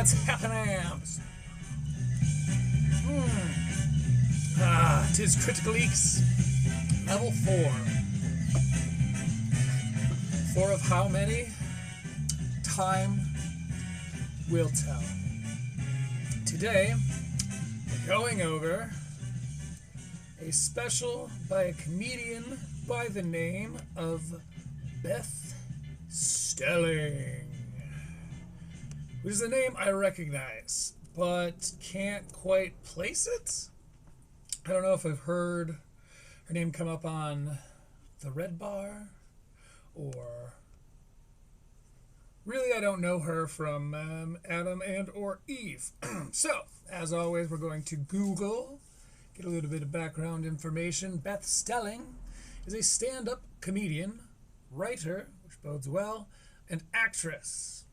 What's happening? Tis Critical Eeks, level 4. 4 of how many? Time will tell. Today, we're going over a special by a comedian by the name of Beth Stelling, which is a name I recognize, but can't quite place it. I don't know if I've heard her name come up on the Red Bar, or really I don't know her from Adam and or Eve. So, as always, we're going to Google, get a little bit of background information. Beth Stelling is a stand-up comedian, writer, which bodes well, and actress.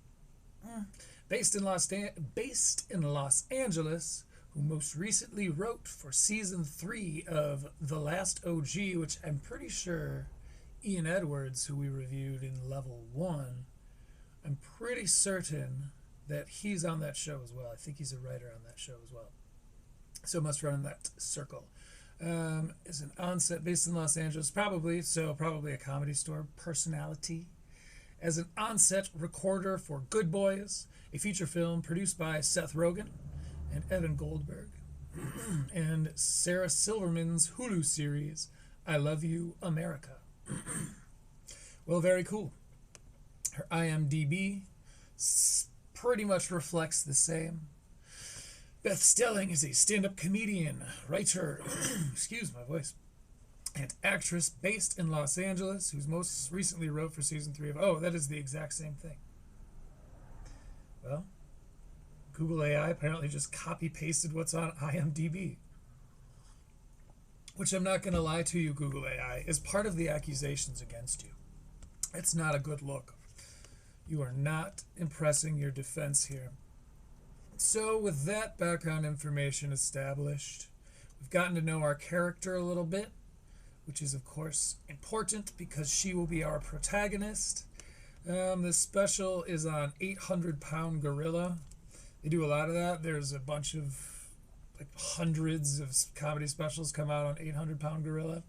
Based in Los Angeles, who most recently wrote for season 3 of The Last OG, which I'm pretty sure Ian Edwards, who we reviewed in level 1, I'm pretty certain that he's on that show as well. I think he's a writer on that show as well. So must run in that circle. Is an onset based in Los Angeles, probably a Comedy Store personality. As an onset recorder for Good Boys, a feature film produced by Seth Rogen and Evan Goldberg, and Sarah Silverman's Hulu series, I Love You, America. Well, very cool. Her IMDb pretty much reflects the same. Beth Stelling is a stand-up comedian, writer, excuse my voice, and actress based in Los Angeles, who's most recently wrote for season 3 of... Oh, that is the exact same thing. Well, Google AI apparently just copy-pasted what's on IMDb. Which I'm not going to lie to you, Google AI, is part of the accusations against you. It's not a good look. You are not impressing your defense here. So with that background information established, we've gotten to know our character a little bit, which is of course important because she will be our protagonist. This special is on 800 Pound Gorilla. They do a lot of that. There's a bunch of, like, hundreds of comedy specials come out on 800 Pound Gorilla.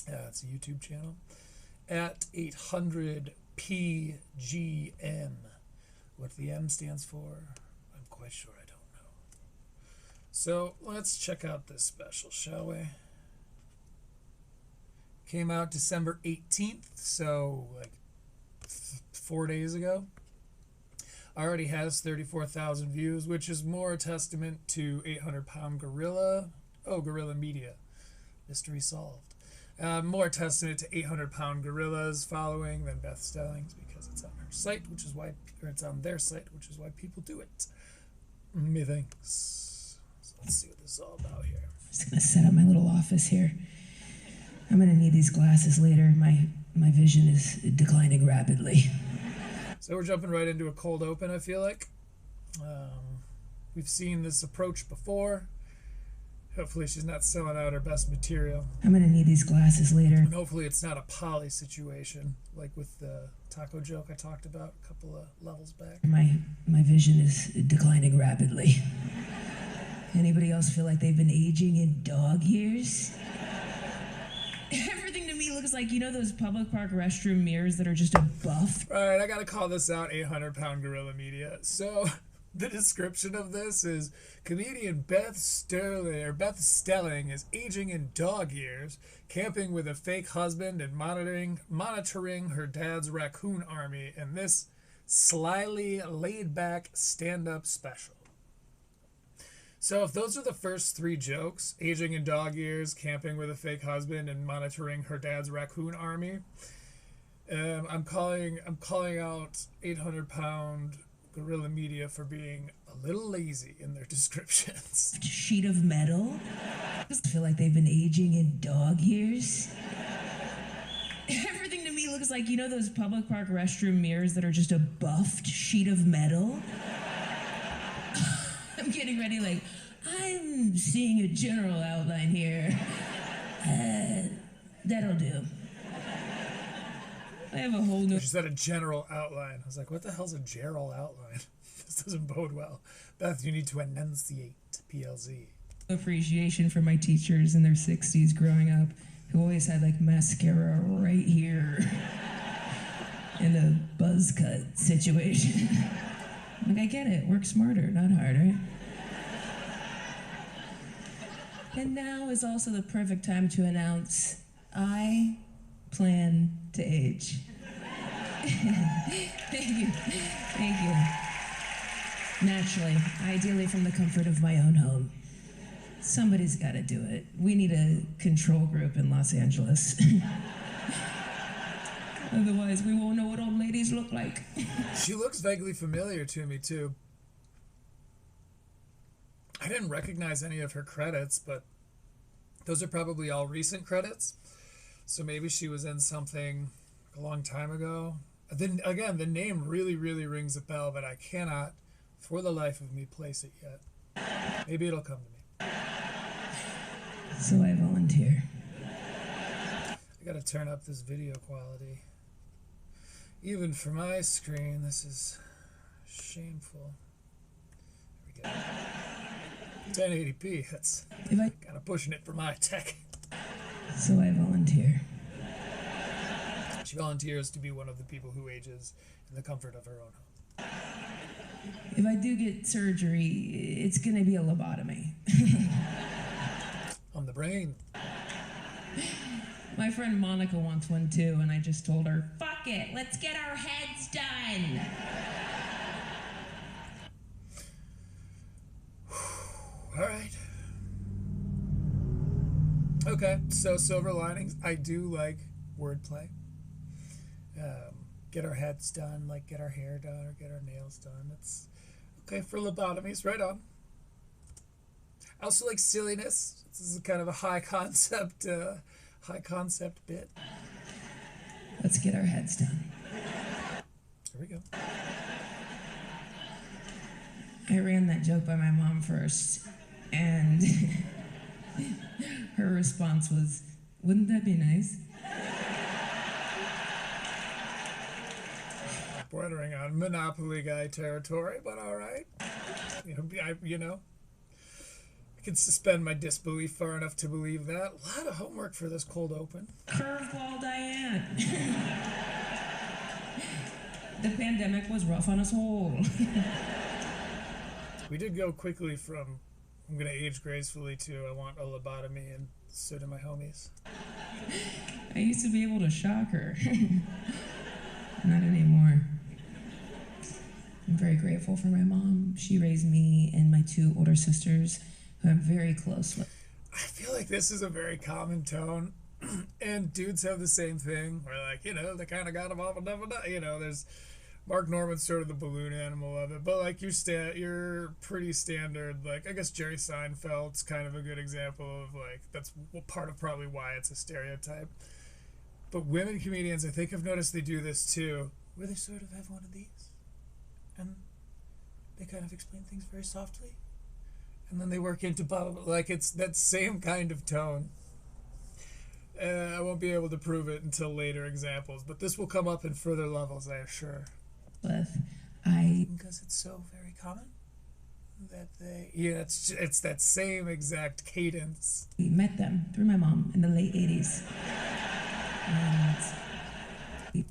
It's a YouTube channel. At 800 PGM. What the M stands for, I'm quite sure I don't know. So let's check out this special, shall we? Came out December 18th, so like 4 days ago. Already has 34,000 views, which is more a testament to 800 Pound Gorilla. Oh, Gorilla Media. Mystery solved. More testament to 800 Pound Gorilla's following than Beth Stelling's, because it's on her site, which is why, or it's on their site, which is why people do it. Methinks. So let's see what this is all about here. I'm just gonna set up my little office here. I'm gonna need these glasses later. My vision is declining rapidly. So we're jumping right into a cold open, I feel like. We've seen this approach before. Hopefully she's not selling out her best material. I'm gonna need these glasses later. And hopefully it's not a poly situation, like with the taco joke I talked about a couple of levels back. My vision is declining rapidly. Anybody else feel like they've been aging in dog years? Everything to me looks like, you know, those public park restroom mirrors that are just a buff? Alright, I gotta call this out, 800 Pound Gorilla Media. So, the description of this is, comedian Beth Stelling is aging in dog years, camping with a fake husband and monitoring her dad's raccoon army in this slyly laid-back stand-up special. So if those are the first 3 jokes, aging in dog years, camping with a fake husband, and monitoring her dad's raccoon army, I'm calling out 800 Pound Gorilla Media for being a little lazy in their descriptions. Sheet of metal? I feel like they've been aging in dog years. Everything to me looks like, you know, those public park restroom mirrors that are just a buffed sheet of metal? I'm getting ready, like, I'm seeing a general outline here. That'll do. I have a whole new She said a general outline. I was like, what the hell's a general outline? This doesn't bode well. Beth, you need to enunciate PLZ. appreciation for my teachers in their 60s growing up who always had like mascara right here in a buzz cut situation. Like, I get it. Work smarter, not harder. And now is also the perfect time to announce I plan to age. Thank you. Thank you. Naturally, ideally from the comfort of my own home. Somebody's got to do it. We need a control group in Los Angeles. Otherwise, we won't know what old ladies look like. She looks vaguely familiar to me, too. I didn't recognize any of her credits, but those are probably all recent credits. So maybe she was in something a long time ago. Then again, the name really, really rings a bell, but I cannot, for the life of me, place it yet. Maybe it'll come to me. So I volunteer. I gotta turn up this video quality. Even for my screen, this is shameful. There we go. 1080p, that's kind of pushing it for my tech. So I volunteer. She volunteers to be one of the people who ages in the comfort of her own home. If I do get surgery, it's gonna be a lobotomy. On the brain. My friend Monica wants one too, and I just told her, fuck it, let's get our heads done. All right. Okay, so silver linings. I do like wordplay. Get our heads done, like get our hair done or get our nails done. It's okay for lobotomies, right on. I also like silliness. This is kind of a high concept bit. Let's get our heads done. Here we go. I ran that joke by my mom first, and her response was, wouldn't that be nice? Bordering on Monopoly guy territory, but all right. I can suspend my disbelief far enough to believe that. A lot of homework for this cold open. Curveball Diane. The pandemic was rough on us all. We did go quickly from I'm going to age gracefully to I want a lobotomy, and so do my homies. I used to be able to shock her. Not anymore. I'm very grateful for my mom. She raised me and my two older sisters, who I'm very close with. I feel like this is a very common tone, and dudes have the same thing. Where they kind of got them off there's Mark Norman's sort of the balloon animal of it, but like you're pretty standard. Like I guess Jerry Seinfeld's kind of a good example of that's part of probably why it's a stereotype. But women comedians, I think I've noticed they do this too, where they sort of have one of these, and they kind of explain things very softly, and then they work into it's that same kind of tone. I won't be able to prove it until later examples, but this will come up in further levels, I assure. Because it's so very common that it's that same exact cadence. We met them through my mom in the late 80s. And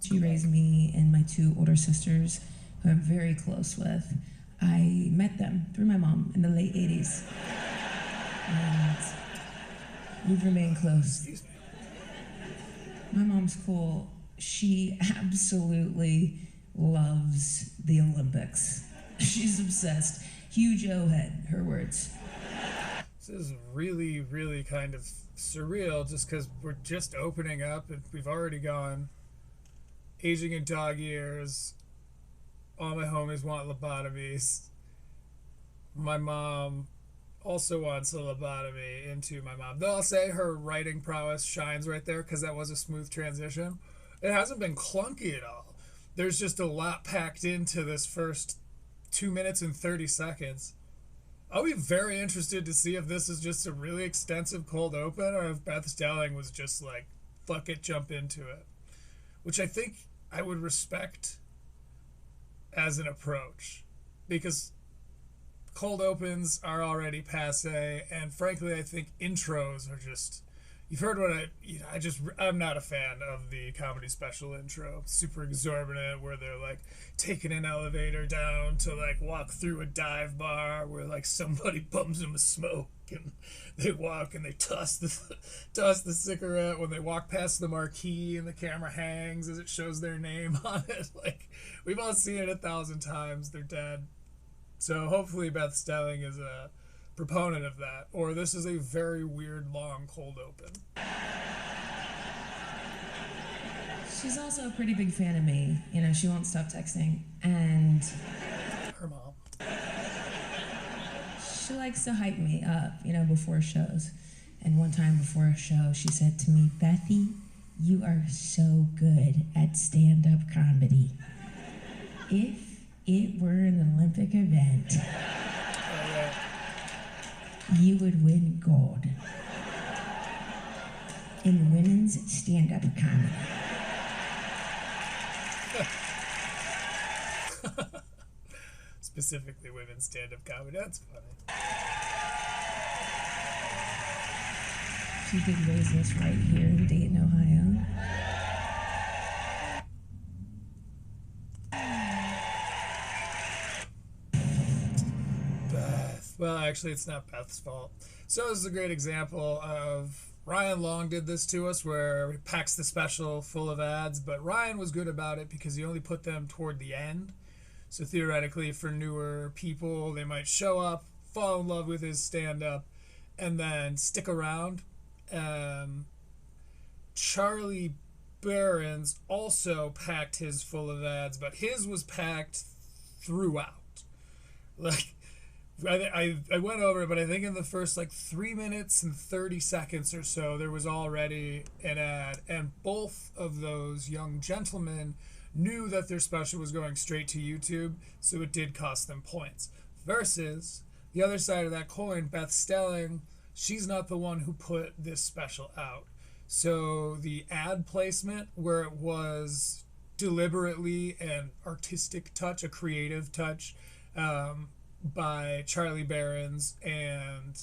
she raised me and my two older sisters, who I'm very close with. I met them through my mom in the late 80s. And we've remained close. Excuse me. My mom's cool. She absolutely loves the Olympics. She's obsessed. Huge O-head, her words. This is really, really kind of surreal just because we're just opening up and we've already gone aging in dog years. All my homies want lobotomies. My mom also wants a lobotomy into my mom. Though I'll say her writing prowess shines right there because that was a smooth transition. It hasn't been clunky at all. There's just a lot packed into this first 2 minutes and 30 seconds. I'll be very interested to see if this is just a really extensive cold open or if Beth Stelling was just like, fuck it, jump into it. which I think I would respect as an approach, because cold opens are already passe, and frankly, I think intros are just. You've heard what I'm not a fan of the comedy special intro. Super exorbitant, where they're like taking an elevator down to like walk through a dive bar where like somebody bums them a smoke and they walk and they toss the cigarette when they walk past the marquee and the camera hangs as it shows their name on it. Like, we've all seen it 1,000 times. They're dead. So hopefully Beth Stelling is a proponent of that, or this is a very weird long cold open. She's also a pretty big fan of me. You know, she won't stop texting, and Her mom. she likes to hype me up, you know, before shows. And one time before a show, she said to me, "Bethy, you are so good at stand-up comedy. If it were an Olympic event, you would win gold in women's stand-up comedy." Specifically women's stand-up comedy. That's funny. She did raise us right here in Dayton, Ohio. Well, actually, it's not Beth's fault. So this is a great example of Ryan Long did this to us, where he packs the special full of ads, but Ryan was good about it because he only put them toward the end. So theoretically, for newer people, they might show up, fall in love with his stand-up, and then stick around. Charlie Barron's also packed his full of ads, but his was packed throughout. Like, I went over it, but I think in the first like 3 minutes and 30 seconds or so, there was already an ad, and both of those young gentlemen knew that their special was going straight to YouTube, so it did cost them points. Versus the other side of that coin, Beth Stelling, she's not the one who put this special out. So the ad placement, where it was deliberately an artistic touch, a creative touch, by Charlie Barron's and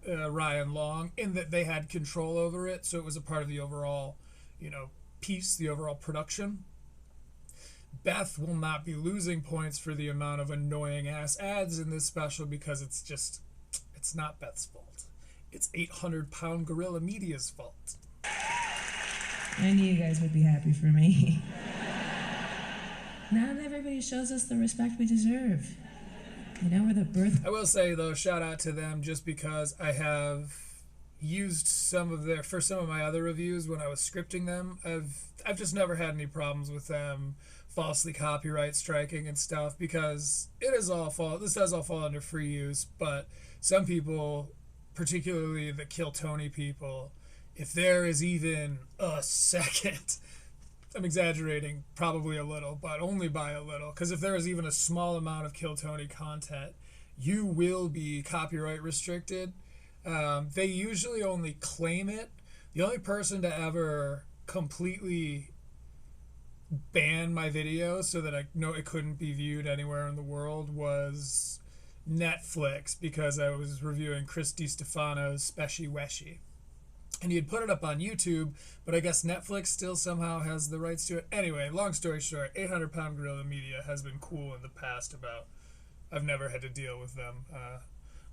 Ryan Long, in that they had control over it, so it was a part of the overall, piece, the overall production. Beth will not be losing points for the amount of annoying ass ads in this special, because it's not Beth's fault. It's 800-pound Gorilla Media's fault. I knew you guys would be happy for me. Not everybody shows us the respect we deserve. You know, we're the birth. I will say, though, shout out to them, just because I have used for some of my other reviews when I was scripting them. I've just never had any problems with them falsely copyright striking and stuff, because this does all fall under free use. But some people, particularly the Kill Tony people, if there is even a second, I'm exaggerating probably a little, but only by a little, because if there is even a small amount of Kill Tony content, you will be copyright restricted. They usually only claim it. The only person to ever completely ban my video so that I know it couldn't be viewed anywhere in the world was Netflix, because I was reviewing Chris DiStefano's Speshy Weshy. And he had put it up on YouTube, but I guess Netflix still somehow has the rights to it. Anyway, long story short, 800-pound Gorilla Media has been cool in the past about, I've never had to deal with them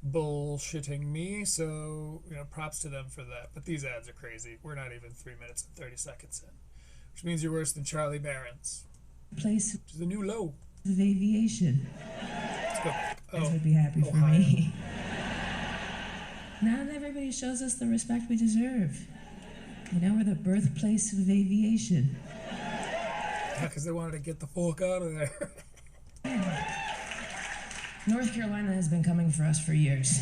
bullshitting me, so, props to them for that. But these ads are crazy. We're not even 3 minutes and 30 seconds in, which means you're worse than Charlie Barron's. Place which is the new low of aviation. Let's go. You guys would be happy for me. Not everybody shows us the respect we deserve. You know, we're the birthplace of aviation. Yeah, because they wanted to get the fuck out of there. North Carolina has been coming for us for years.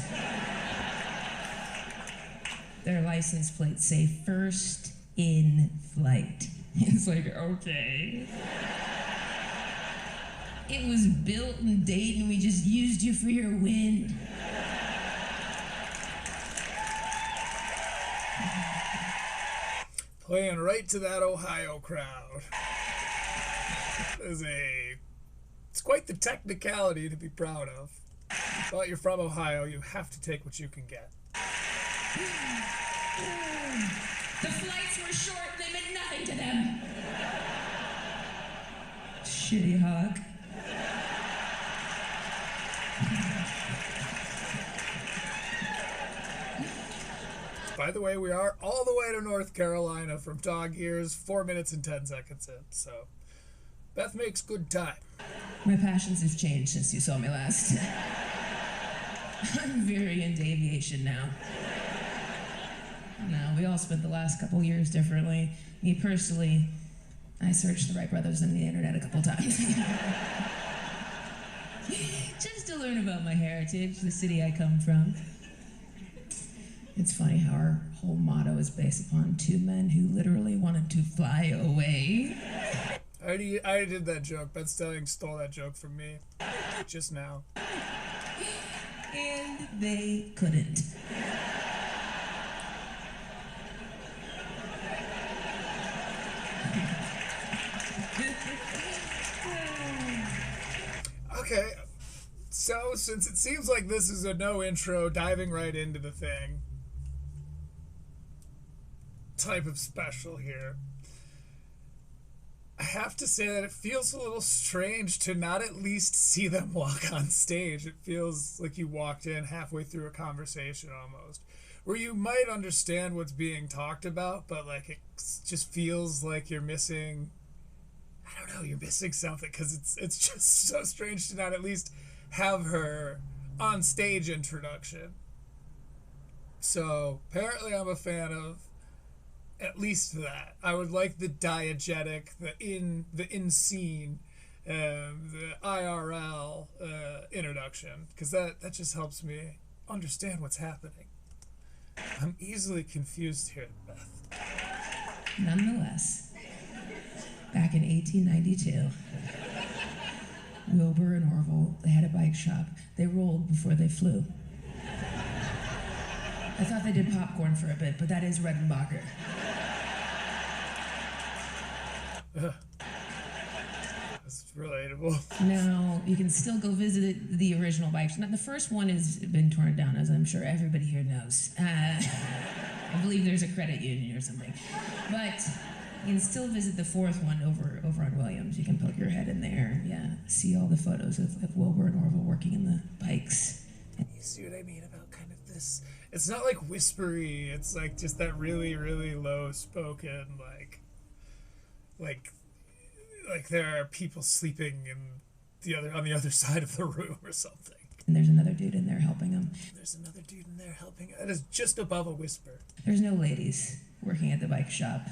Their license plates say "first in flight." It's like, okay. It was built in Dayton, we just used you for your wind. Playing right to that Ohio crowd. It's quite the technicality to be proud of. But you're from Ohio, you have to take what you can get. The flights were short, they meant nothing to them. Shitty hawk. By the way, we are all the way to North Carolina from dog ears, 4 minutes and 10 seconds in, so Beth makes good time. My passions have changed since you saw me last. I'm very into aviation now. No, we all spent the last couple years differently. Me personally, I searched the Wright brothers on the internet a couple times. Just to learn about my heritage, the city I come from. It's funny how our whole motto is based upon two men who literally wanted to fly away. I already did that joke. Beth Stelling stole that joke from me just now. And they couldn't. Okay, so since it seems like this is a no intro, diving right into the thing type of special here, I have to say that it feels a little strange to not at least see them walk on stage. It feels like you walked in halfway through a conversation almost, where you might understand what's being talked about, but like it just feels like you're missing, I don't know, you're missing something, because it's just so strange to not at least have her on stage introduction. So apparently I'm a fan of at least that. I would like the diegetic, the in scene, the IRL introduction, because that just helps me understand what's happening. I'm easily confused here, Beth. Nonetheless, back in 1892, Wilbur and Orville, they had a bike shop. They rolled before they flew. I thought they did popcorn for a bit, but that is Redenbacher. That's relatable. Now, you can still go visit the original bike shop. Now, the first one has been torn down, as I'm sure everybody here knows. I believe there's a credit union or something. But you can still visit the fourth one over on Williams. You can poke your head in there, see all the photos of Wilbur and Orville working in the bikes. You see what I mean about kind of this? It's not like whispery. It's like just that really, really low spoken, like there are people sleeping on the other side of the room or something. And there's another dude in there helping them. There's another dude in there helping. That is just above a whisper. There's no ladies working at the bike shop.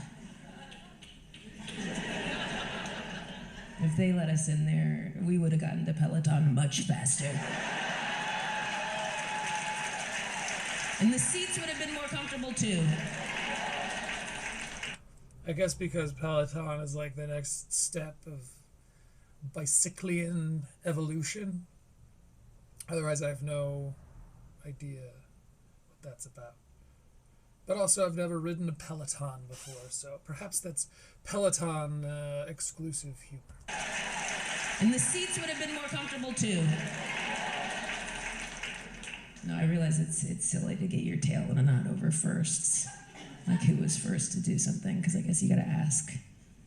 If they let us in there, we would have gotten to Peloton much faster. And the seats would have been more comfortable too. I guess because Peloton is like the next step of bicyclian evolution. Otherwise, I have no idea what that's about. But also, I've never ridden a Peloton before, so perhaps that's Peloton exclusive humor. And the seats would have been more comfortable too. No, I realize it's silly to get your tail in a knot over firsts. Like who was first to do something, because I guess you gotta ask,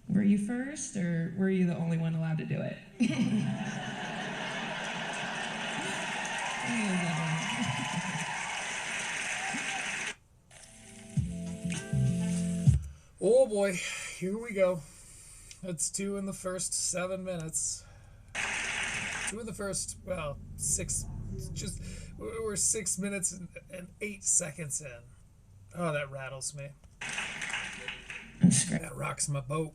were you first, or were you the only one allowed to do it? Oh boy, here we go. It's 2 in the first 7 minutes. 2 in the first, 6, we're 6 minutes and 8 seconds in. Oh, that rattles me. That rocks my boat.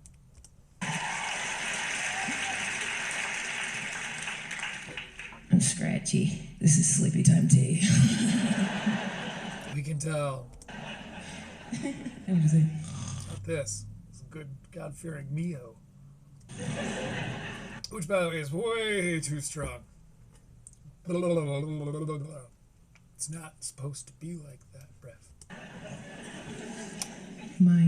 I'm scratchy. This is sleepy time tea. We can tell. I'm just like, Not this. It's a good God-fearing Mio. Which, by the way, is way too strong. It's not supposed to be like that, breath. my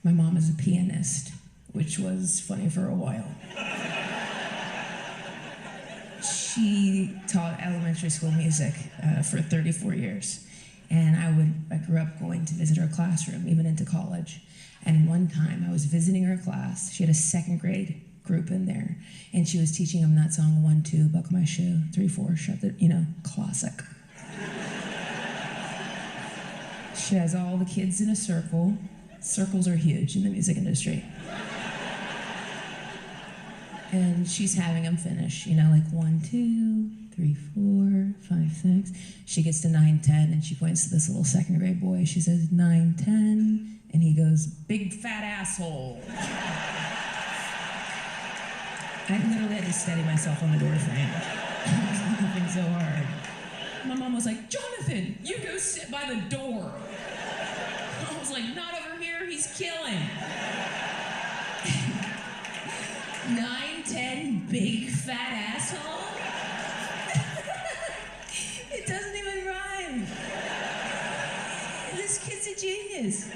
My mom is a pianist, which was funny for a while. She taught elementary school music for 34 years. And I grew up going to visit her classroom, even into college. And one time I was visiting her class. She had a second grade group in there. And she was teaching them that song, 1, 2, buckle my shoe, 3, 4, shut the, classic. She has all the kids in a circle. Circles are huge in the music industry. And she's having them finish, like 1, 2, 3, 4, 5, 6. She gets to 9, 10, and she points to this little second grade boy. She says, 9, 10, and he goes, big fat asshole. I literally had to steady myself on the door frame. I was laughing so hard. My mom was like, Jonathan, you go sit by the door. I was like, not over here, he's killing. 9, 10, big fat asshole? It doesn't even rhyme. This kid's a genius.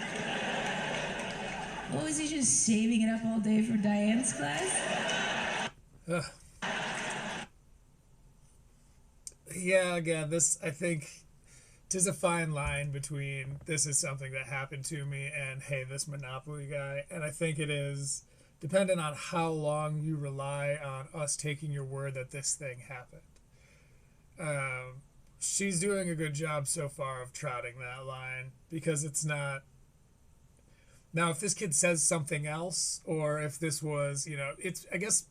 What was he just saving it up all day for Diane's class? Yeah, again, this, I think, there's a fine line between this is something that happened to me and, hey, this Monopoly guy. And I think it is dependent on how long you rely on us taking your word that this thing happened. She's doing a good job so far of trotting that line, because it's not... Now, if this kid says something else, or if this was, it's, I guess,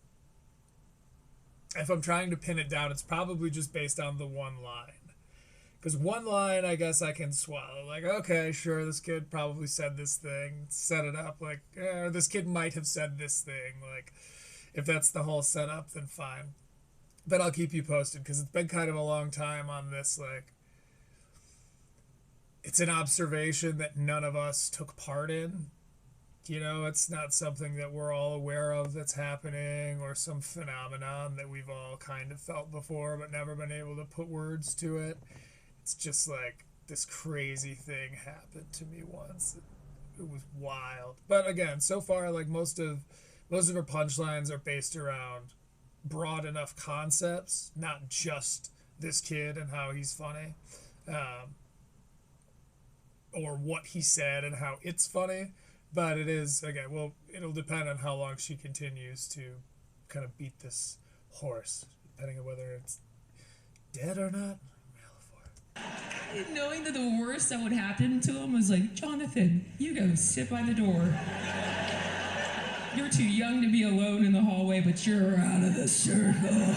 if I'm trying to pin it down, it's probably just based on the one line. Because one line, I guess I can swallow. Like, okay, sure, this kid probably said this thing, set it up, like, this kid might have said this thing. Like, if that's the whole setup, then fine. But I'll keep you posted, because it's been kind of a long time on this, like, it's an observation that none of us took part in. It's not something that we're all aware of that's happening, or some phenomenon that we've all kind of felt before but never been able to put words to it. It's just like, this crazy thing happened to me once. It was wild. But again, so far, like, most of her punchlines are based around broad enough concepts, not just this kid and how he's funny, or what he said and how it's funny. But it is, again, well, it'll depend on how long she continues to kind of beat this horse, depending on whether it's dead or not. Knowing that the worst that would happen to him was like, Jonathan, you go sit by the door. You're too young to be alone in the hallway, but you're out of the circle.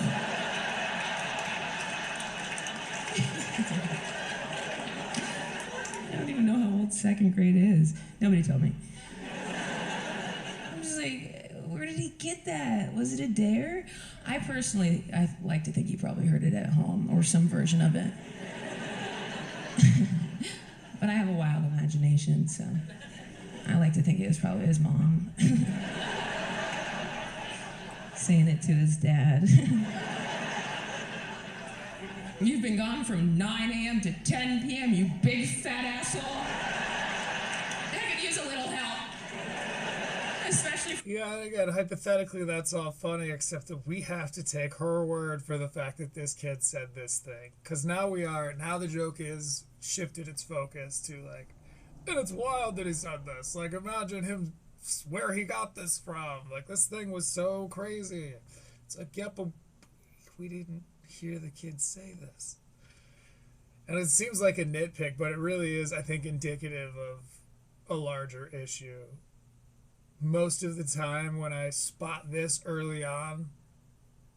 I don't even know how old second grade is. Nobody told me. I'm just like, where did he get that? Was it a dare? I like to think he probably heard it at home, or some version of it. But I have a wild imagination, so I like to think it was probably his mom saying it to his dad. You've been gone from 9 a.m. to 10 p.m., you big fat asshole. I could use a little help. Especially... Yeah, again, hypothetically, that's all funny, except that we have to take her word for the fact that this kid said this thing. Because now the joke is shifted its focus to, like, and it's wild that he said this. Like, imagine him, where he got this from. Like, this thing was so crazy. It's like, yeah, but we didn't hear the kid say this. And it seems like a nitpick, but it really is, I think, indicative of a larger issue. Most of the time when I spot this early on,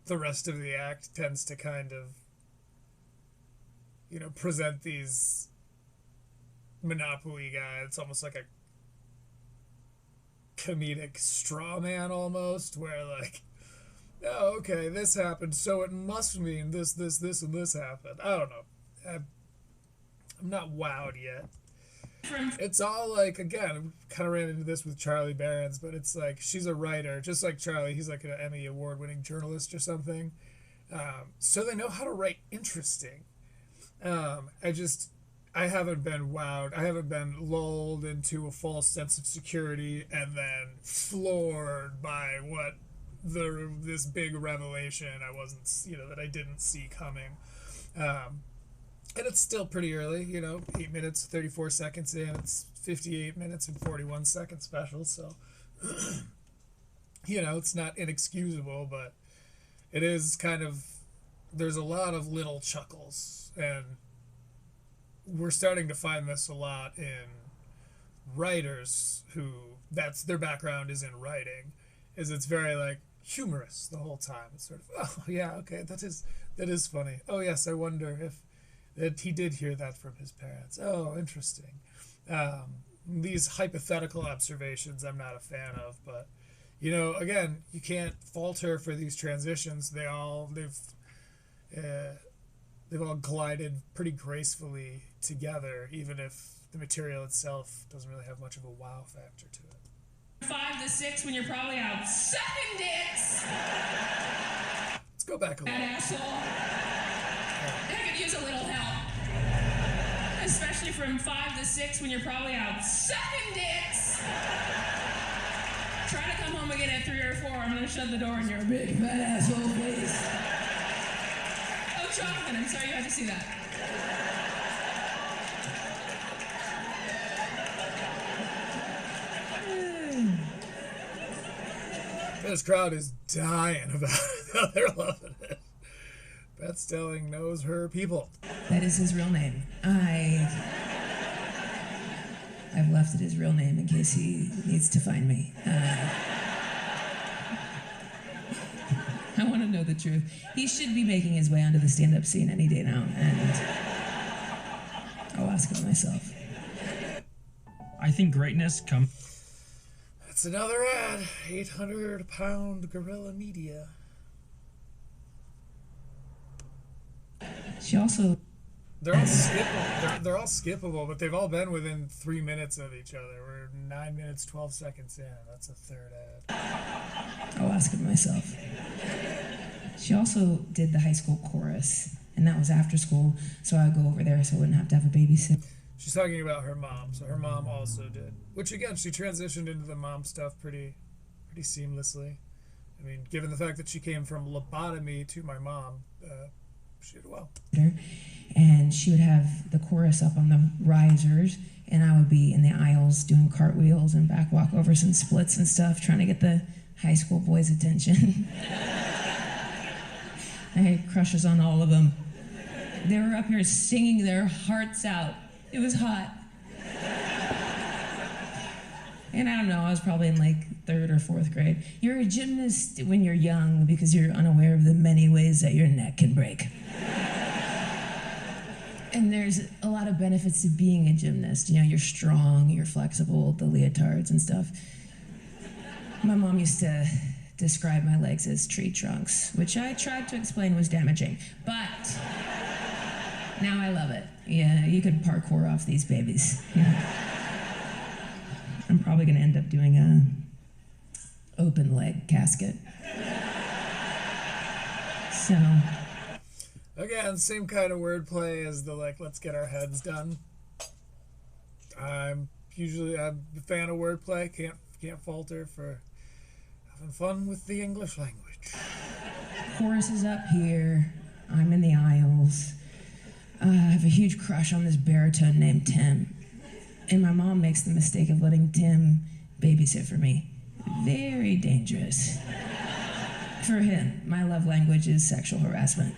the rest of the act tends to kind of, present these Monopoly guys. It's almost like a comedic straw man almost, where like, oh, okay, this happened, so it must mean this, and this happened. I don't know. I'm not wowed yet. It's all like, again, kind of ran into this with Charlie Barron's, but it's like, she's a writer, just like Charlie. He's like an Emmy award-winning journalist or something. So they know how to write interesting. I haven't been wowed. I haven't been lulled into a false sense of security and then floored by what this big revelation I wasn't, that I didn't see coming. Um, and it's still pretty early, 8 minutes, 34 seconds in. It's 58 minutes and 41 second special, so, it's not inexcusable, but it is kind of, there's a lot of little chuckles, and we're starting to find this a lot in writers who that's their background is in writing, is it's very like humorous the whole time. It's sort of, oh yeah, okay, that is funny. Oh yes, I wonder if that he did hear that from his parents. Oh, interesting. These hypothetical observations I'm not a fan of, but again, you can't fault her for these transitions. They've all glided pretty gracefully together, even if the material itself doesn't really have much of a wow factor to it. 5 to 6 when you're probably out sucking dicks. Let's go back a little. That asshole. I could use a little help. Especially from 5 to 6 when you're probably out sucking dicks. Try to come home again at 3 or 4. I'm going to shut the door in your big fat asshole face. Oh, Jonathan, I'm sorry you had to see that. This crowd is dying about it. They're loving it. Beth Stelling knows her people. That is his real name. I've left it his real name in case he needs to find me. I want to know the truth. He should be making his way onto the stand-up scene any day now, and I'll ask him myself. I think greatness comes... That's another ad. 800-pound gorilla media. She also... They're all skippable. They're all skippable, but they've all been within 3 minutes of each other. We're 9 minutes, 12 seconds in. That's a third ad. I'll ask him myself. She also did the high school chorus, and that was after school, so I would go over there so I wouldn't have to have a babysitter. She's talking about her mom, so her mom also did. Which, again, she transitioned into the mom stuff pretty seamlessly. I mean, given the fact that she came from lobotomy to my mom, she did well. And she would have the chorus up on the risers, and I would be in the aisles doing cartwheels and back walkovers and splits and stuff, trying to get the high school boys' attention. I had crushes on all of them. They were up here singing their hearts out. It was hot. And I don't know, I was probably in like 3rd or 4th grade. You're a gymnast when you're young because you're unaware of the many ways that your neck can break. And there's a lot of benefits to being a gymnast. You're strong, you're flexible, the leotards and stuff. My mom used to describe my legs as tree trunks, which I tried to explain was damaging. But now I love it. Yeah, you could parkour off these babies. I'm probably going to end up doing a open leg casket. So... Again, same kind of wordplay as the let's get our heads done. I'm a fan of wordplay. Can't falter for having fun with the English language. Chorus is up here. I'm in the aisles. I have a huge crush on this baritone named Tim. And my mom makes the mistake of letting Tim babysit for me. Very dangerous. For him, my love language is sexual harassment.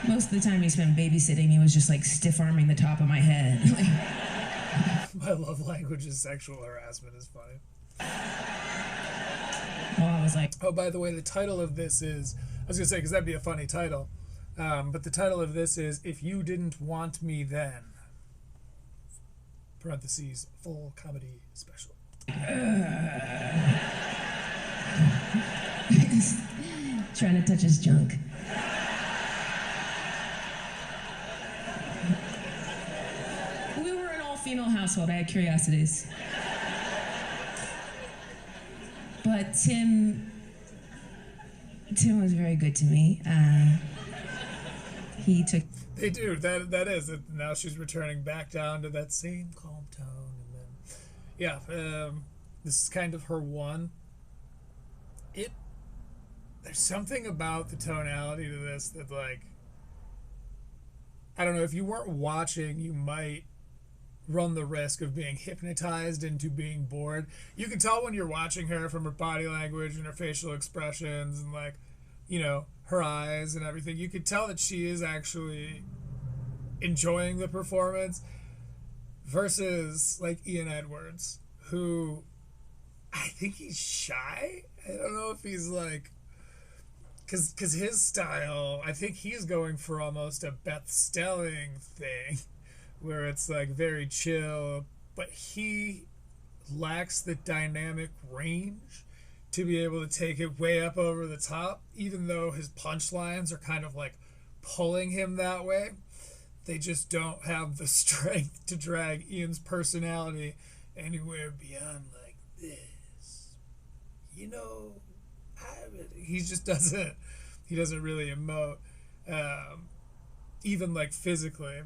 Most of the time he spent babysitting, he was just stiff-arming the top of my head. My love language is sexual harassment is funny. Well, I was like... Oh, by the way, the title of this is... I was going to say, because that'd be a funny title. But the title of this is If You Didn't Want Me Then. Parentheses, full comedy special. Trying to touch his junk. We were an all-female household. I had curiosities. But Tim was very good to me. He took They do. That is it. Now she's returning back down to that same calm tone, and then this is kind of her one. It There's something about the tonality to this that, like, I don't know, if you weren't watching, you might run the risk of being hypnotized into being bored. You can tell when you're watching her from her body language and her facial expressions and, like, her eyes and everything. You could tell that she is actually enjoying the performance versus, like, Ian Edwards, who I think he's shy. I don't know if he's, like, because his style, I think he's going for almost a Beth Stelling thing where it's, like, very chill, but he lacks the dynamic range to be able to take it way up over the top, even though his punchlines are kind of, like, pulling him that way. They just don't have the strength to drag Ian's personality anywhere beyond, like, this. He just doesn't. He doesn't really emote, even, like, physically.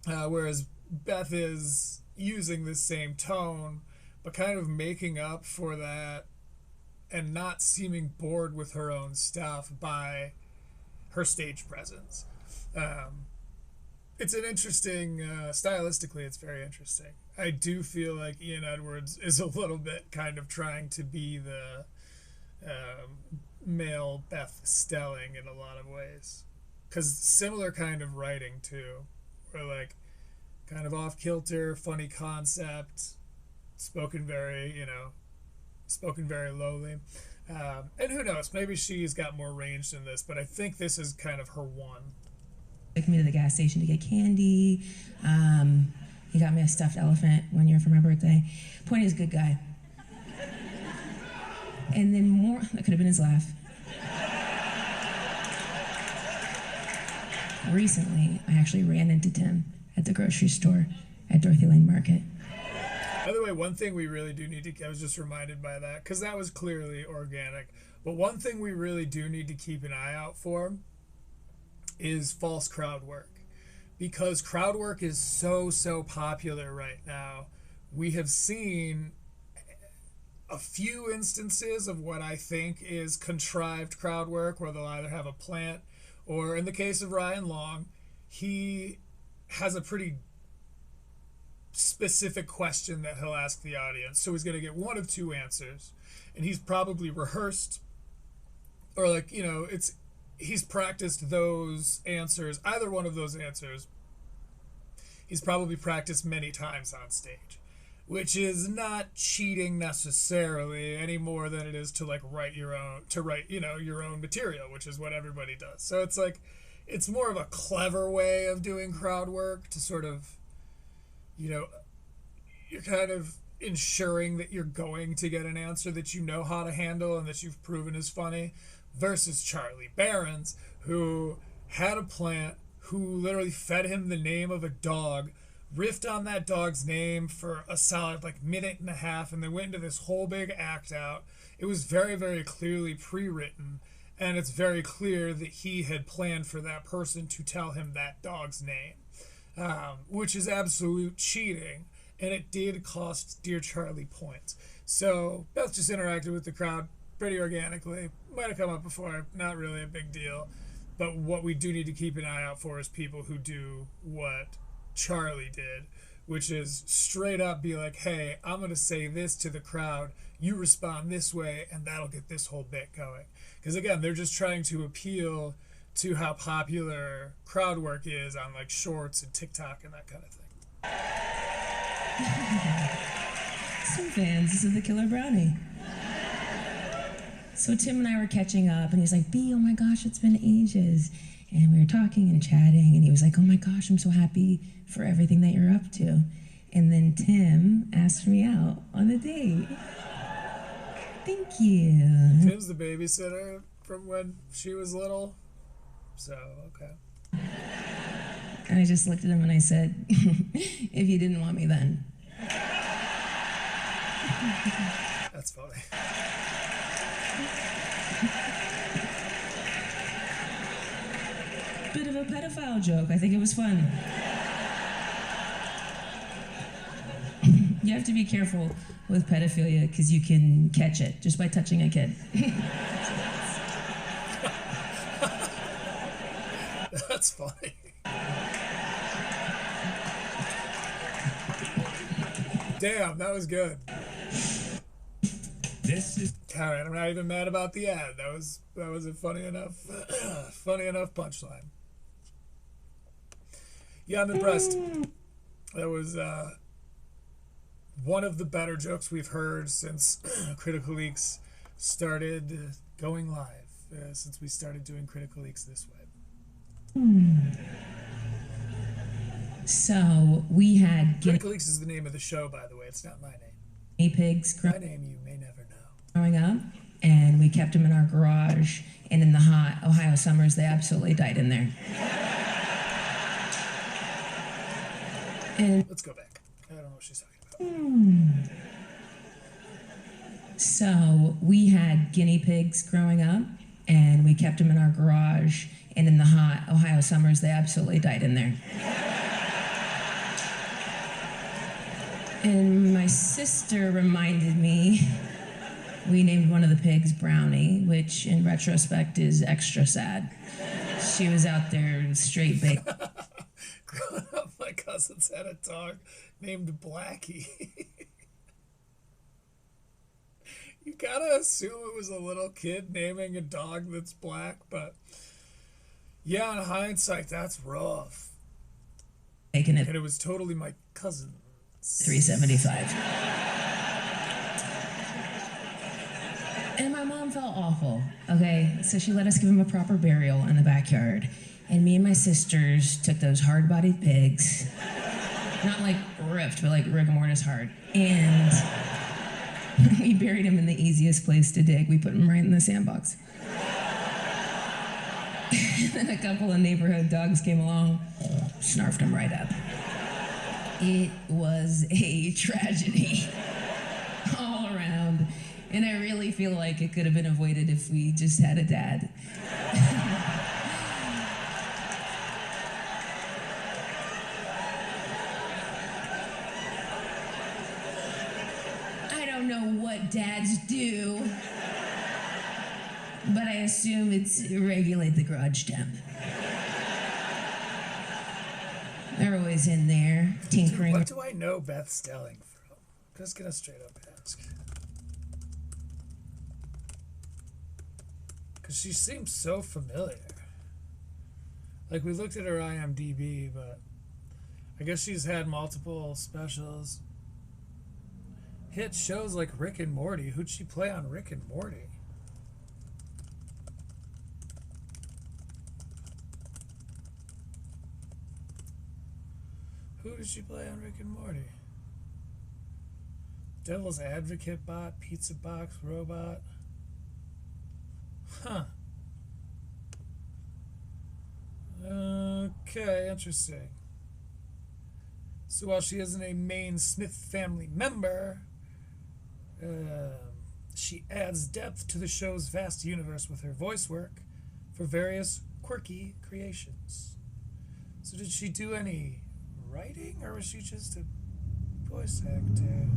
Whereas Beth is using the same tone, but kind of making up for that and not seeming bored with her own stuff by her stage presence. It's an interesting, stylistically, it's very interesting. I do feel like Ian Edwards is a little bit kind of trying to be the male Beth Stelling in a lot of ways. Because similar kind of writing, too. Where, like, kind of off-kilter, funny concept, spoken very lowly. And who knows, maybe she's got more range than this, but I think this is kind of her one. took me to the gas station to get candy. He got me a stuffed elephant one year for my birthday. Point is, good guy. And then more, that could have been his laugh. Recently, I actually ran into Tim at the grocery store at Dorothy Lane Market. By the way, one thing we really do need to, I was just reminded by that, because that was clearly organic, but one thing we really do need to keep an eye out for is false crowd work. Because crowd work is so popular right now. We have seen a few instances of what I think is contrived crowd work, where they'll either have a plant, or in the case of Ryan Long, he has a pretty specific question that he'll ask the audience. So he's going to get one of two answers, and he's probably rehearsed, or, like, he's practiced those answers, either one of those answers. He's probably practiced many times on stage, which is not cheating necessarily any more than it is to, like, write your own material, which is what everybody does. So it's like, it's more of a clever way of doing crowd work to sort of, you're kind of ensuring that you're going to get an answer that you know how to handle and that you've proven is funny, versus Charlie Barron's, who had a plant, who literally fed him the name of a dog, riffed on that dog's name for a solid, like, minute and a half, and then went into this whole big act out. It was very, very clearly pre-written, and it's very clear that he had planned for that person to tell him that dog's name, which is absolute cheating, and it did cost Dear Charlie points. So Beth just interacted with the crowd pretty organically. Might have come up before, not really a big deal. But what we do need to keep an eye out for is people who do what Charlie did, which is straight up be like, hey, I'm going to say this to the crowd, you respond this way, and that'll get this whole bit going. Because, again, they're just trying to appeal to how popular crowd work is on, like, Shorts and TikTok and that kind of thing. Some fans, this is the Killer Brownie. So Tim and I were catching up, and he's like, B, oh my gosh, it's been ages. And we were talking and chatting, and he was like, oh my gosh, I'm so happy for everything that you're up to. And then Tim asked me out on a date. Thank you. Tim's the babysitter from when she was little. So, okay. And I just looked at him and I said, if you didn't want me then. That's funny. Bit of a a pedophile joke. I think it was fun. You have to be careful with pedophilia because you can catch it just by touching a kid. That's funny. Damn, that was good. This is All right, I'm not even mad about the ad. That was a funny enough punchline. Yeah, I'm impressed. That was one of the better jokes we've heard since Critical Eeks started going live. Since we started doing Critical Eeks this way. So we had Critical Eeks is the name of the show, by the way. It's not my name. guinea pigs My name you may never know. growing up, and we kept them in our garage. And in the hot Ohio summers, they absolutely died in there. And Let's go back. I don't know what she's talking about. so we had guinea pigs growing up, and we kept them in our garage. And in the hot Ohio summers, they absolutely died in there. And my sister reminded me, we named one of the pigs Brownie, which in retrospect is extra sad. She was out there straight bacon. Growing up, my cousins had a dog named Blackie. You gotta assume it was a little kid naming a dog that's black, but yeah, in hindsight, that's rough. Bacon at And it was totally my cousin. 375. And my mom felt awful, okay? So she let us give him a proper burial in the backyard. And me and my sisters took those hard-bodied pigs, not like ripped, but like rigor mortis hard. And we buried him in the easiest place to dig. We put him right in the sandbox. And then a couple of neighborhood dogs came along, snarfed him right up. It was a tragedy all around. And I really feel like it could have been avoided if we just had a dad. I don't know what dads do, but I assume it's regulate the garage temp. They're always in there tinkering. What do I know Beth Stelling from? Just gonna straight up ask. Because she seems so familiar. Like, we looked at her IMDb, but I guess she's had multiple specials. Hit shows like Rick and Morty. Who'd she play on Rick and Morty? Who did she play on Rick and Morty? Devil's Advocate bot, Pizza Box robot. Huh. Okay, interesting. So while she isn't a main Smith family member, she adds depth to the show's vast universe with her voice work for various quirky creations. So did she do any writing, or was she just a voice actor?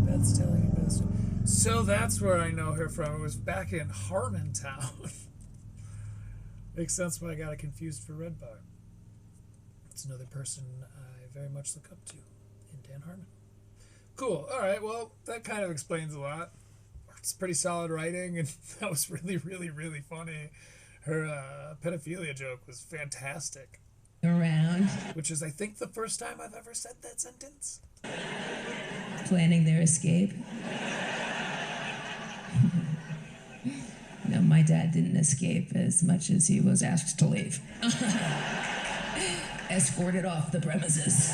Beth Stelling, best. So that's where I know her from. It was back in Harmontown. Makes sense why I got it confused for Red Bar. It's another person I very much look up to in Dan Harmon. Cool. All right. Well, that kind of explains a lot. It's pretty solid writing, and that was really, really, really funny. Her pedophilia joke was fantastic. Around, Which is, I think, the first time I've ever said that sentence. planning their escape. No, my dad didn't escape as much as he was asked to leave. Escorted off the premises.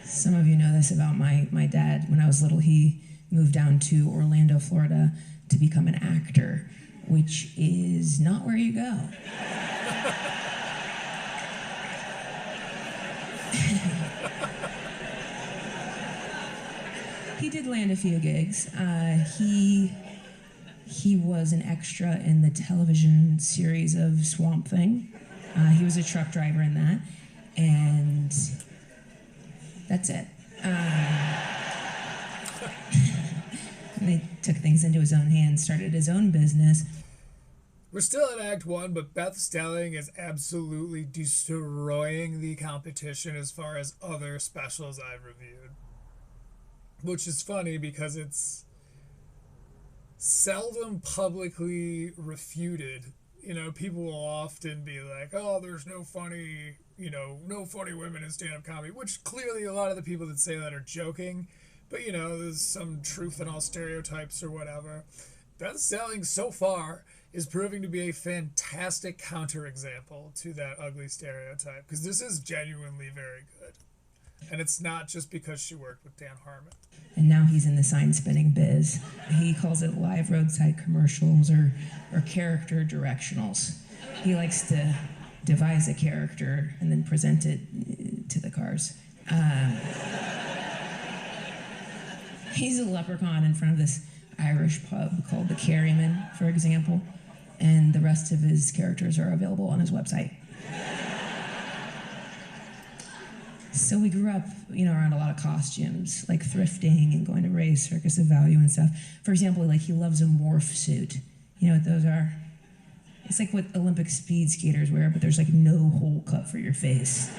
Some of you know this about my dad. When I was little, he moved down to Orlando, Florida to become an actor, which is not where you go. He did land a few gigs. He He was an extra in the television series of Swamp Thing. He was a truck driver in that, and that's it. And he took things into his own hands, started his own business. We're still in Act 1, but Beth Stelling is absolutely destroying the competition as far as other specials I've reviewed. Which is funny because it's seldom publicly refuted. You know, people will often be like, oh, there's no funny women in stand-up comedy, which clearly a lot of the people that say that are joking. But, you know, there's some truth in all stereotypes or whatever. Beth Stelling, so far, is proving to be a fantastic counterexample to that ugly stereotype. Because this is genuinely very good. And it's not just because she worked with Dan Harmon. And now he's in the sign spinning biz. He calls it live roadside commercials or character directionals. He likes to devise a character and then present it to the cars. He's a leprechaun in front of this Irish pub called the Kerryman, for example, and the rest of his characters are available on his website. So we grew up, around a lot of costumes, like thrifting and going to Ray's Circus of Value and stuff. For example, like he loves a morph suit. You know what those are? It's like what Olympic speed skaters wear, but there's like no hole cut for your face.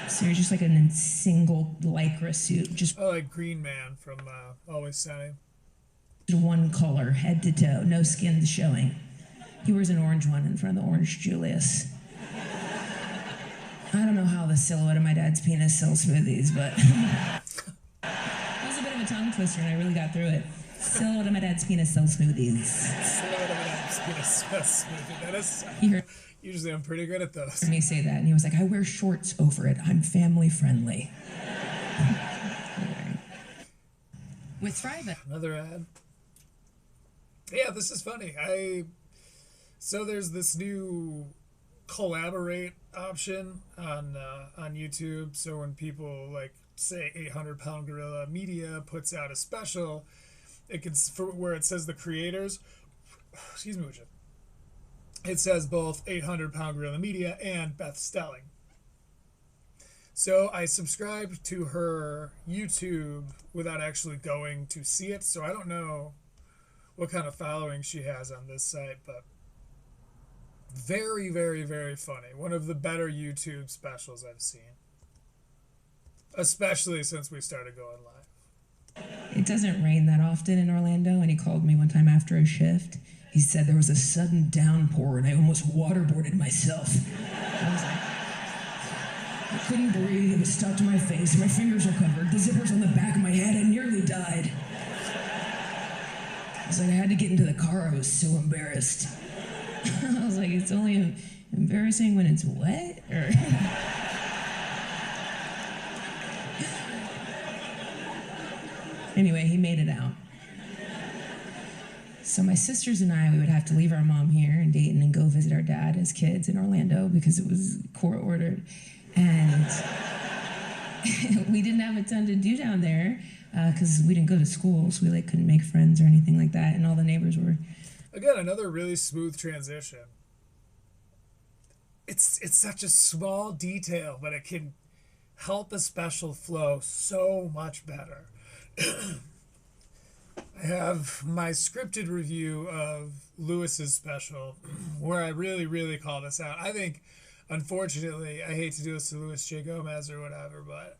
So you're just like in a single lycra suit, just like Green Man from Always Sunny. One color, head to toe, no skin showing. He wears an orange one in front of the Orange Julius. I don't know how the silhouette of my dad's penis sells smoothies, but that was a bit of a tongue twister, and I really got through it. Silhouette of my dad's penis sells smoothies. Silhouette of my dad's penis sells smoothies. That is. He heard Usually I'm pretty good at those. me say that, and he was like, I wear shorts over it. I'm family friendly. With Thrive. Another ad. Yeah, this is funny. So there's this new collaborate option on YouTube. So when people like say 800-Pound Gorilla Media puts out a special, it can where it says the creators. Excuse me, Richard. It says both 800-Pound Gorilla Media and Beth Stelling. So I subscribed to her YouTube without actually going to see it. So I don't know what kind of following she has on this site, but very, very, very funny. One of the better YouTube specials I've seen, especially since we started going live. It doesn't rain that often in Orlando, and he called me one time after a shift. He said there was a sudden downpour, and I almost waterboarded myself. I was like, I couldn't breathe. It was stuck to my face. My fingers were covered. The zipper's on the back of my head. I nearly died. I was like, I had to get into the car. I was so embarrassed. I was like, it's only embarrassing when it's wet? Or Anyway, he made it out. So my sisters and I, we would have to leave our mom here in Dayton and go visit our dad as kids in Orlando because it was court ordered. And we didn't have a ton to do down there because we didn't go to school, so we couldn't make friends or anything like that, and all the neighbors were... Again, another really smooth transition. It's such a small detail, but it can help a special flow so much better. I have my scripted review of Lewis's special where I really, really call this out. I think, unfortunately, I hate to do this to Luis J. Gomez or whatever, but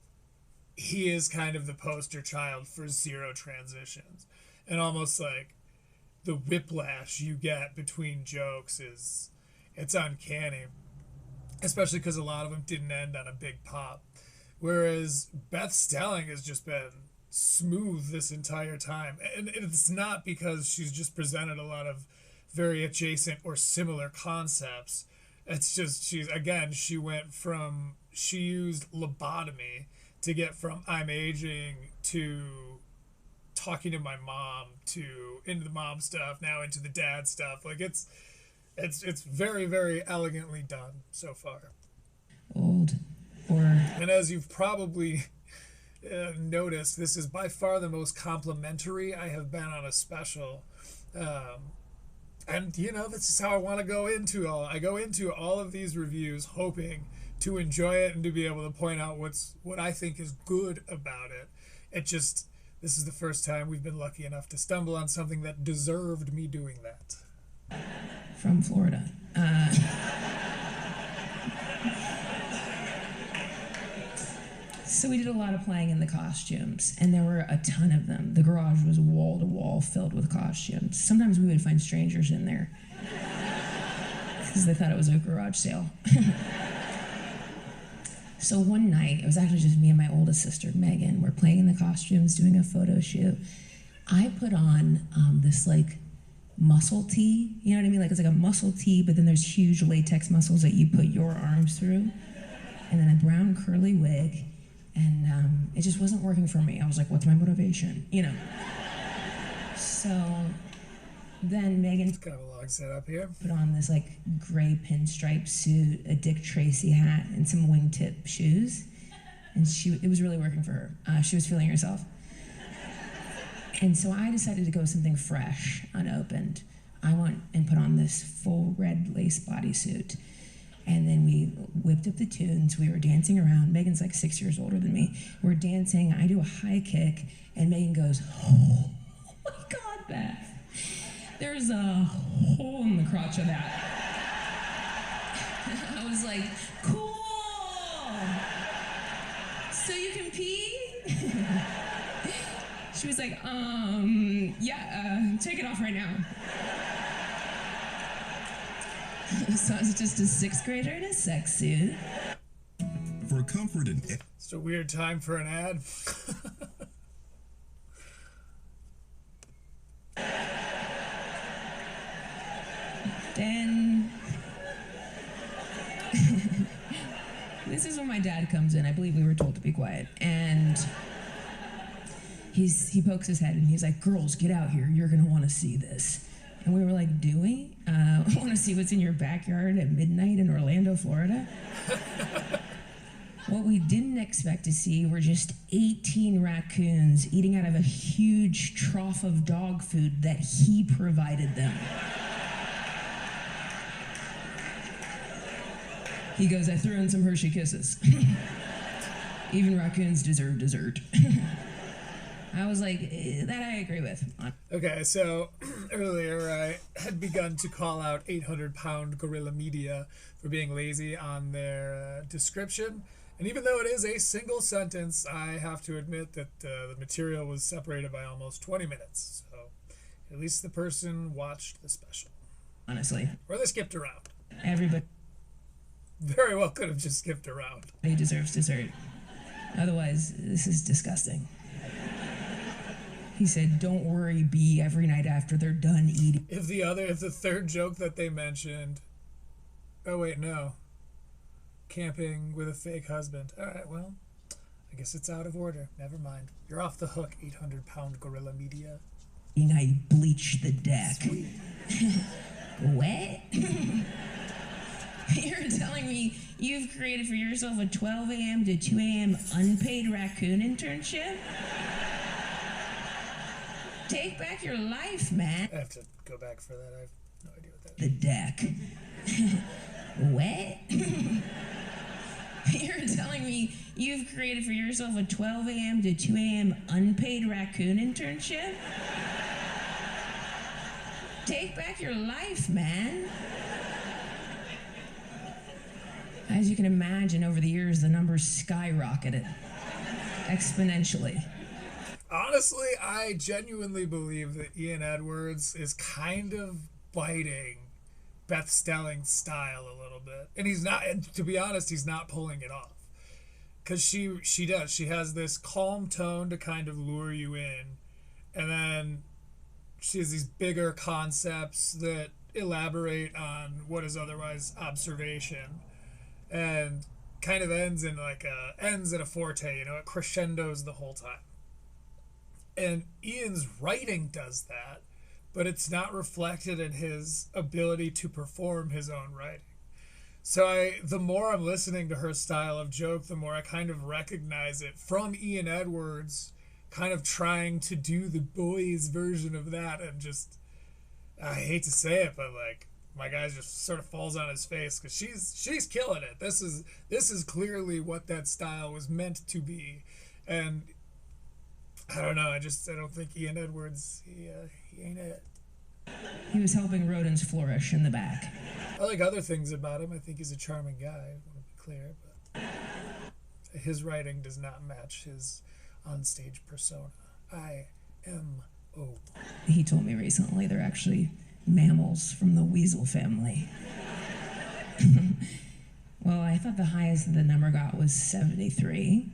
he is kind of the poster child for zero transitions. And almost like the whiplash you get between jokes it's uncanny. Especially because a lot of them didn't end on a big pop. Whereas Beth Stelling has just been smooth this entire time, and it's not because she's just presented a lot of very adjacent or similar concepts. It's just she used lobotomy to get from I'm aging to talking to my mom to into the mom stuff, now into the dad stuff. Like it's very, very elegantly done so far. Old or and as you've probably noticed, this is by far the most complimentary I have been on a special. And this is how I want to go into all. I go into all of these reviews hoping to enjoy it and to be able to point out what I think is good about it. This is the first time we've been lucky enough to stumble on something that deserved me doing that. From Florida. So we did a lot of playing in the costumes, and there were a ton of them. The garage was wall to wall filled with costumes. Sometimes we would find strangers in there because they thought it was a garage sale. So one night, it was actually just me and my oldest sister, Megan. We're playing in the costumes, doing a photo shoot. I put on this like muscle tee, you know what I mean? Like it's like a muscle tee, but then there's huge latex muscles that you put your arms through. And then a brown curly wig. And it just wasn't working for me. I was like, what's my motivation? So then Megan It's kind of a long setup here. put on this like gray pinstripe suit, a Dick Tracy hat, and some wingtip shoes. And it was really working for her. She was feeling herself. And so I decided to go with something fresh, unopened. I went and put on this full red lace bodysuit. And then we whipped up the tunes. We were dancing around. Megan's like 6 years older than me. We're dancing. I do a high kick, and Megan goes, "Oh my God, Beth, there's a hole in the crotch of that." I was like, "Cool. So you can pee?" She was like, yeah, take it off right now." So I was just a sixth grader in a sex suit. For comfort and It's a weird time for an ad. Then this is when my dad comes in. I believe we were told to be quiet. And he pokes his head and he's like, "Girls, get out here. You're going to want to see this." And we were like, "Do we? Want to see what's in your backyard at midnight in Orlando, Florida?" What we didn't expect to see were just 18 raccoons eating out of a huge trough of dog food that he provided them. He goes, "I threw in some Hershey Kisses." Even raccoons deserve dessert. I was like, that I agree with. Okay, so earlier I had begun to call out 800-pound Gorilla Media for being lazy on their description. And even though it is a single sentence, I have to admit that the material was separated by almost 20 minutes. So at least the person watched the special. Honestly. Or they skipped around. Everybody Very well could have just skipped around. deserves dessert. Otherwise, this is disgusting. He said, "Don't worry, B," every night after they're done eating. If the third joke that they mentioned, oh wait, no. Camping with a fake husband. All right, well, I guess it's out of order. Never mind. You're off the hook, 800-pound Gorilla Media. I bleach the deck. Sweet. What? You're telling me you've created for yourself a 12 a.m. to 2 a.m. unpaid raccoon internship? Take back your life, man. I have to go back for that. I have no idea what that The is. deck. What? You're telling me you've created for yourself a 12 a.m. to 2 a.m. unpaid raccoon internship? Take back your life, man. As you can imagine, over the years, the numbers skyrocketed exponentially. Honestly, I genuinely believe that Ian Edwards is kind of biting Beth Stelling's style a little bit. And he's not, and to be honest, he's not pulling it off. Because she does. She has this calm tone to kind of lure you in. And then she has these bigger concepts that elaborate on what is otherwise observation. And kind of ends in ends at a forte, it crescendos the whole time. And Ian's writing does that, but it's not reflected in his ability to perform his own writing. So the more I'm listening to her style of joke, the more I kind of recognize it from Ian Edwards, kind of trying to do the boys version of that, and just, I hate to say it, but like, my guy just sort of falls on his face because she's killing it. This is clearly what that style was meant to be, and I don't know. I don't think Ian Edwards, he ain't it. He was helping rodents flourish in the back. I like other things about him. I think he's a charming guy. I want to be clear, but his writing does not match his onstage persona. IMO. He told me recently they're actually mammals from the weasel family. Well, I thought the highest the number got was 73,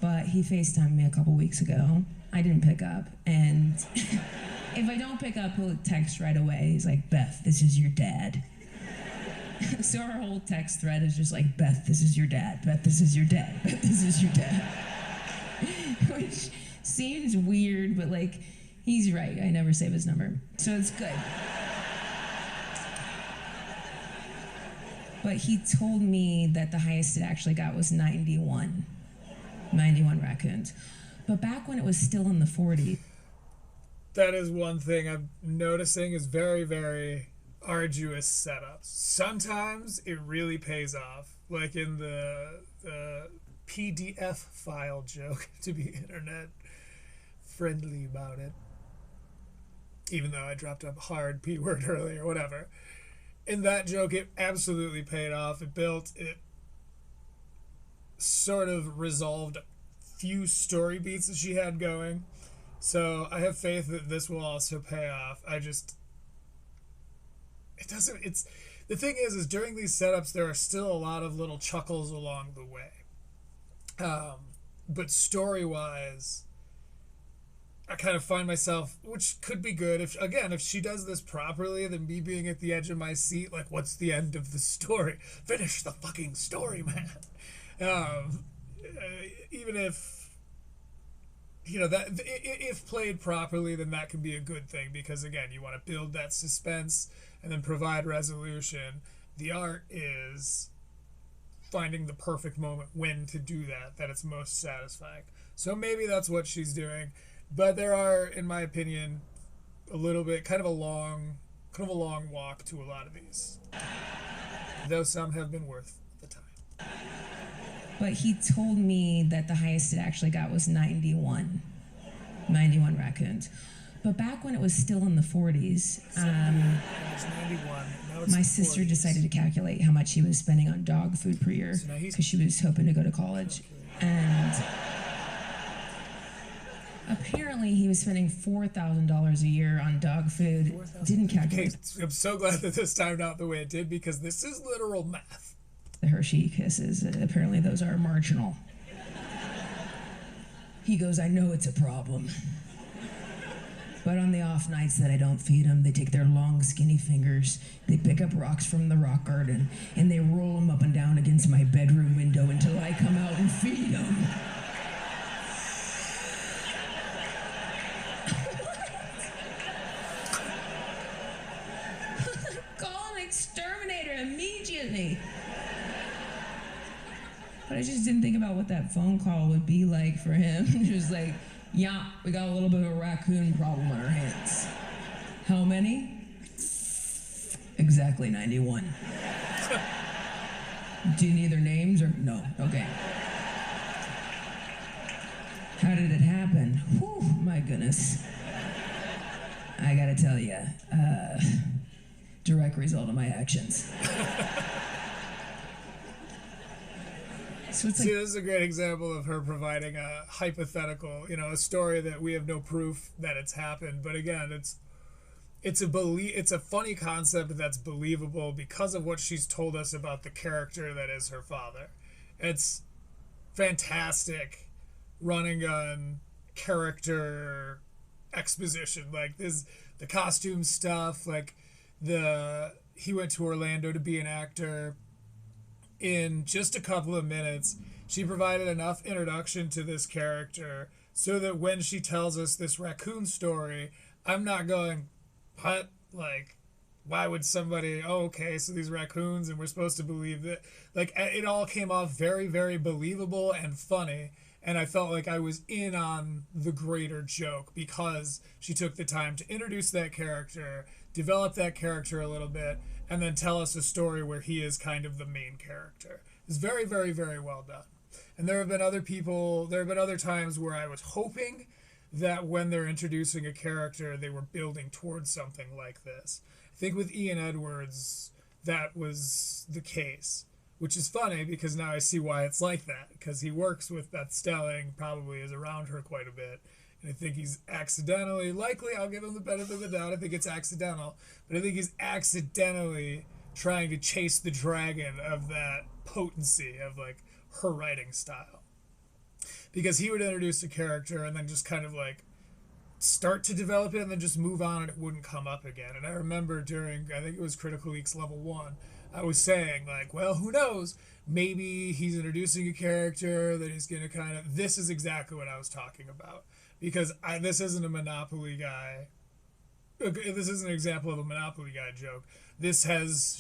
but he FaceTimed me a couple weeks ago. I didn't pick up, and if I don't pick up, he'll text right away. He's like, Beth, this is your dad. So our whole text thread is just like, Beth, this is your dad. Beth, this is your dad. Beth, this is your dad. Which seems weird, but like, he's right. I never save his number. So it's good. But he told me that the highest it actually got was 91. 91 raccoons. But back when it was still in the 40s. That is one thing I'm noticing is very, very arduous setups. Sometimes it really pays off, like in the PDF file joke, to be internet friendly about it. Even though I dropped a hard P word earlier, whatever. In that joke, it absolutely paid off. It sort of resolved a few story beats that she had going. So I have faith that this will also pay off. The thing is during these setups, there are still a lot of little chuckles along the way. But story-wise, I kind of find myself, which could be good, if she does this properly, then me being at the edge of my seat, like, what's the end of the story? Finish the fucking story, man. Even if, that if played properly, then that can be a good thing, because again, you want to build that suspense and then provide resolution. The art is finding the perfect moment when to do that it's most satisfying. So maybe that's what she's doing, but there are, in my opinion, a little bit kind of a long walk to a lot of these, though some have been worth the time. But he told me that the highest it actually got was 91 raccoons. But back when it was still in the 40s, my sister decided to calculate how much he was spending on dog food per year because she was hoping to go to college. And apparently he was spending $4,000 a year on dog food. Didn't calculate. Okay, I'm so glad that this timed out the way it did, because this is literal math. The Hershey Kisses, apparently those are marginal. He goes, I know it's a problem. But on the off nights that I don't feed them, they take their long, skinny fingers, they pick up rocks from the rock garden, and they roll them up and down against my bedroom window until I come out and feed them. Call an exterminator immediately. But I just didn't think about what that phone call would be like for him. Just like, yeah, we got a little bit of a raccoon problem on our hands. How many? Exactly 91. Do you need their names or no? Okay. How did it happen? Whew, my goodness. I gotta tell you, direct result of my actions. So it's like, see, this is a great example of her providing a hypothetical, a story that we have no proof that it's happened. But again, it's a funny concept that's believable because of what she's told us about the character that is her father. It's fantastic run and gun character exposition, like the costume stuff, like he went to Orlando to be an actor. In just a couple of minutes, she provided enough introduction to this character so that when she tells us this raccoon story, I'm not going, what? Like, why would somebody, oh, okay, so these raccoons, and we're supposed to believe that, like, it all came off very, very believable and funny, and I felt like I was in on the greater joke because she took the time to introduce that character, develop that character a little bit, and then tell us a story where he is kind of the main character. It's very, very, very well done. And there have been other times where I was hoping that when they're introducing a character, they were building towards something like this. I think with Ian Edwards, that was the case, which is funny because now I see why it's like that, because he works with Beth Stelling, probably is around her quite a bit, and I think he's likely, I'll give him the benefit of the doubt, I think it's accidental, but I think he's accidentally trying to chase the dragon of that potency of, like, her writing style. Because he would introduce a character and then just kind of, like, start to develop it and then just move on and it wouldn't come up again. And I remember during, I think it was Critical Eeks level 1, I was saying, like, well, who knows? Maybe he's introducing a character that he's going to kind of... This is exactly what I was talking about. Because this isn't a Monopoly guy. This isn't an example of a Monopoly guy joke. This has...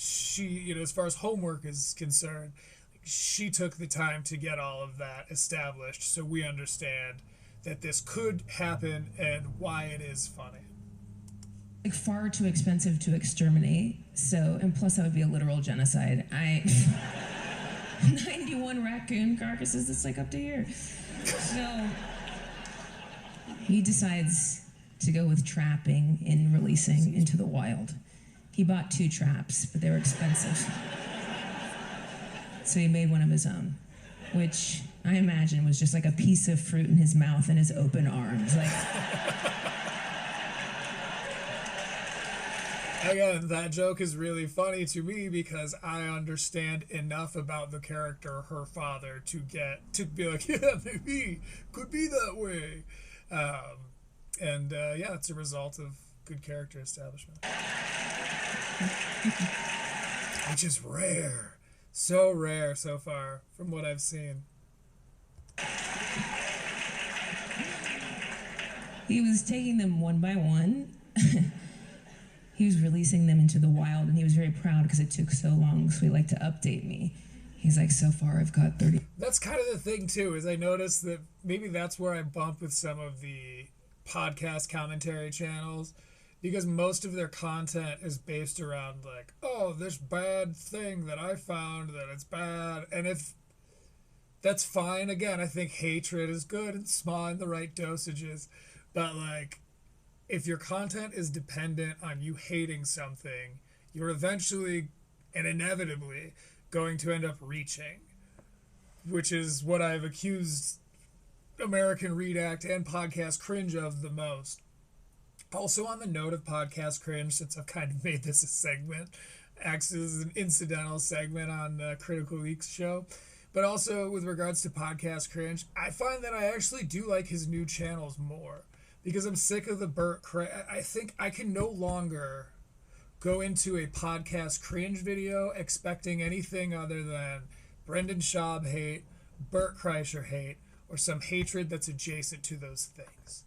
as far as homework is concerned, she took the time to get all of that established so we understand that this could happen and why it is funny. Like, far too expensive to exterminate. So, and plus that would be a literal genocide. 91 raccoon carcasses, that's like up to here. So he decides to go with trapping and releasing into the wild. He bought 2 traps, but they were expensive. So he made one of his own, which I imagine was just like a piece of fruit in his mouth and his open arms. Like, again, that joke is really funny to me because I understand enough about the character, her father, to be like, yeah, maybe, could be that way. Yeah, it's a result of good character establishment. Which is rare. So rare so far, from what I've seen. he was taking them one by one. He was releasing them into the wild, and he was very proud because it took so long, so he liked to update me. He's like, so far I've got 30. That's kind of the thing, too, is I noticed that maybe that's where I bump with some of the podcast commentary channels, because most of their content is based around, like, oh, this bad thing that I found that it's bad. And if that's fine, again, I think hatred is good and small in the right dosages. But, like, if your content is dependent on you hating something, you're eventually and inevitably going to end up reaching, which is what I've accused American Read Act and Podcast Cringe of the most. Also, on the note of Podcast Cringe, since I've kind of made this a segment, acts as an incidental segment on the Critical Eeks show, but also with regards to Podcast Cringe, I find that I actually do like his new channels more, because I'm sick of the Burt I think I can no longer go into a Podcast Cringe video expecting anything other than Brendan Schaub hate, Burt Kreischer hate, or some hatred that's adjacent to those things.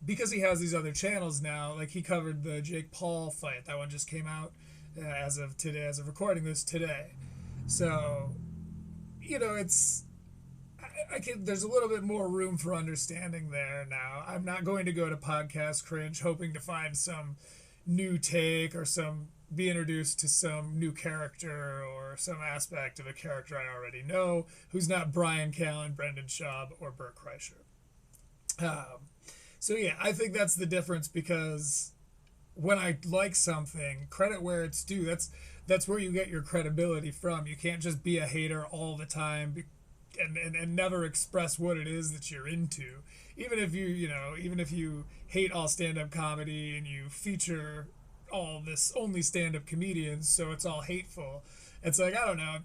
Because he has these other channels now, like he covered the Jake Paul fight. That one just came out as of today, as of recording this today. So, it's... there's a little bit more room for understanding there now. I'm not going to go to Podcast Cringe hoping to find some new take or be introduced to some new character or some aspect of a character I already know who's not Brian Callen, Brendan Schaub, or Burt Kreischer. So yeah, I think that's the difference, because when I like something, credit where it's due. That's where you get your credibility from. You can't just be a hater all the time and never express what it is that you're into. Even if you hate all stand-up comedy and you feature only stand-up comedians, so it's all hateful. It's like, I don't know,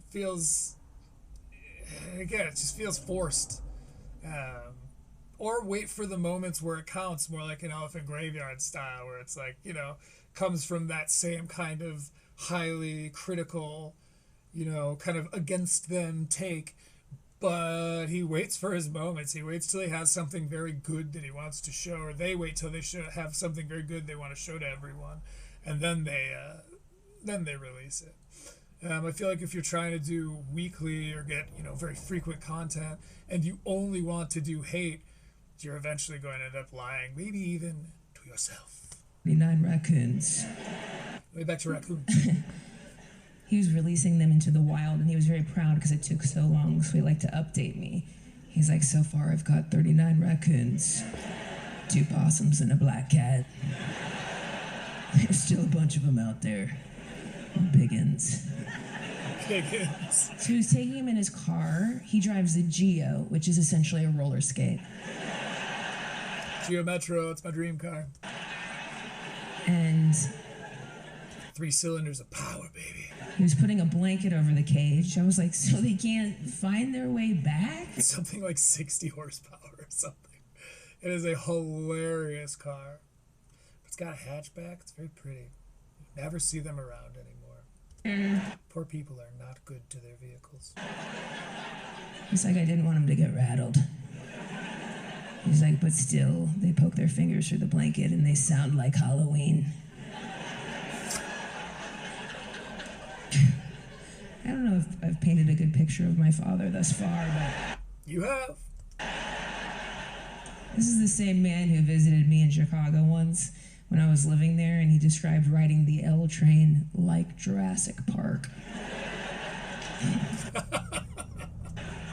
it just feels forced. Or wait for the moments where it counts, more like an Elephant Graveyard style, where it's like, comes from that same kind of highly critical, kind of against them take. But he waits for his moments. He waits till he has something very good that he wants to show, or they wait till they have something very good they want to show to everyone. and then they release it. I feel like if you're trying to do weekly or get very frequent content, and you only want to do hate, you're eventually going to end up lying, maybe even to yourself. 39 raccoons. Way back to raccoons. He was releasing them into the wild, and he was very proud because it took so long, so he liked to update me. He's like, so far I've got 39 raccoons, 2 possums, and a black cat. There's still a bunch of them out there. Biggins. Biggins. So he was taking him in his car. He drives a Geo, which is essentially a roller skate. Geo Metro, it's my dream car. And 3 cylinders of power, baby. he was putting a blanket over the cage. I was like, so they can't find their way back? Something like 60 horsepower or something. It is a hilarious car. It's got a hatchback. It's very pretty. You never see them around anymore. Poor people are not good to their vehicles. He's like, I didn't want him to get rattled. He's like, but still, they poke their fingers through the blanket and they sound like Halloween. I don't know if I've painted a good picture of my father thus far, but... You have. This is the same man who visited me in Chicago once when I was living there, and he described riding the L train like Jurassic Park.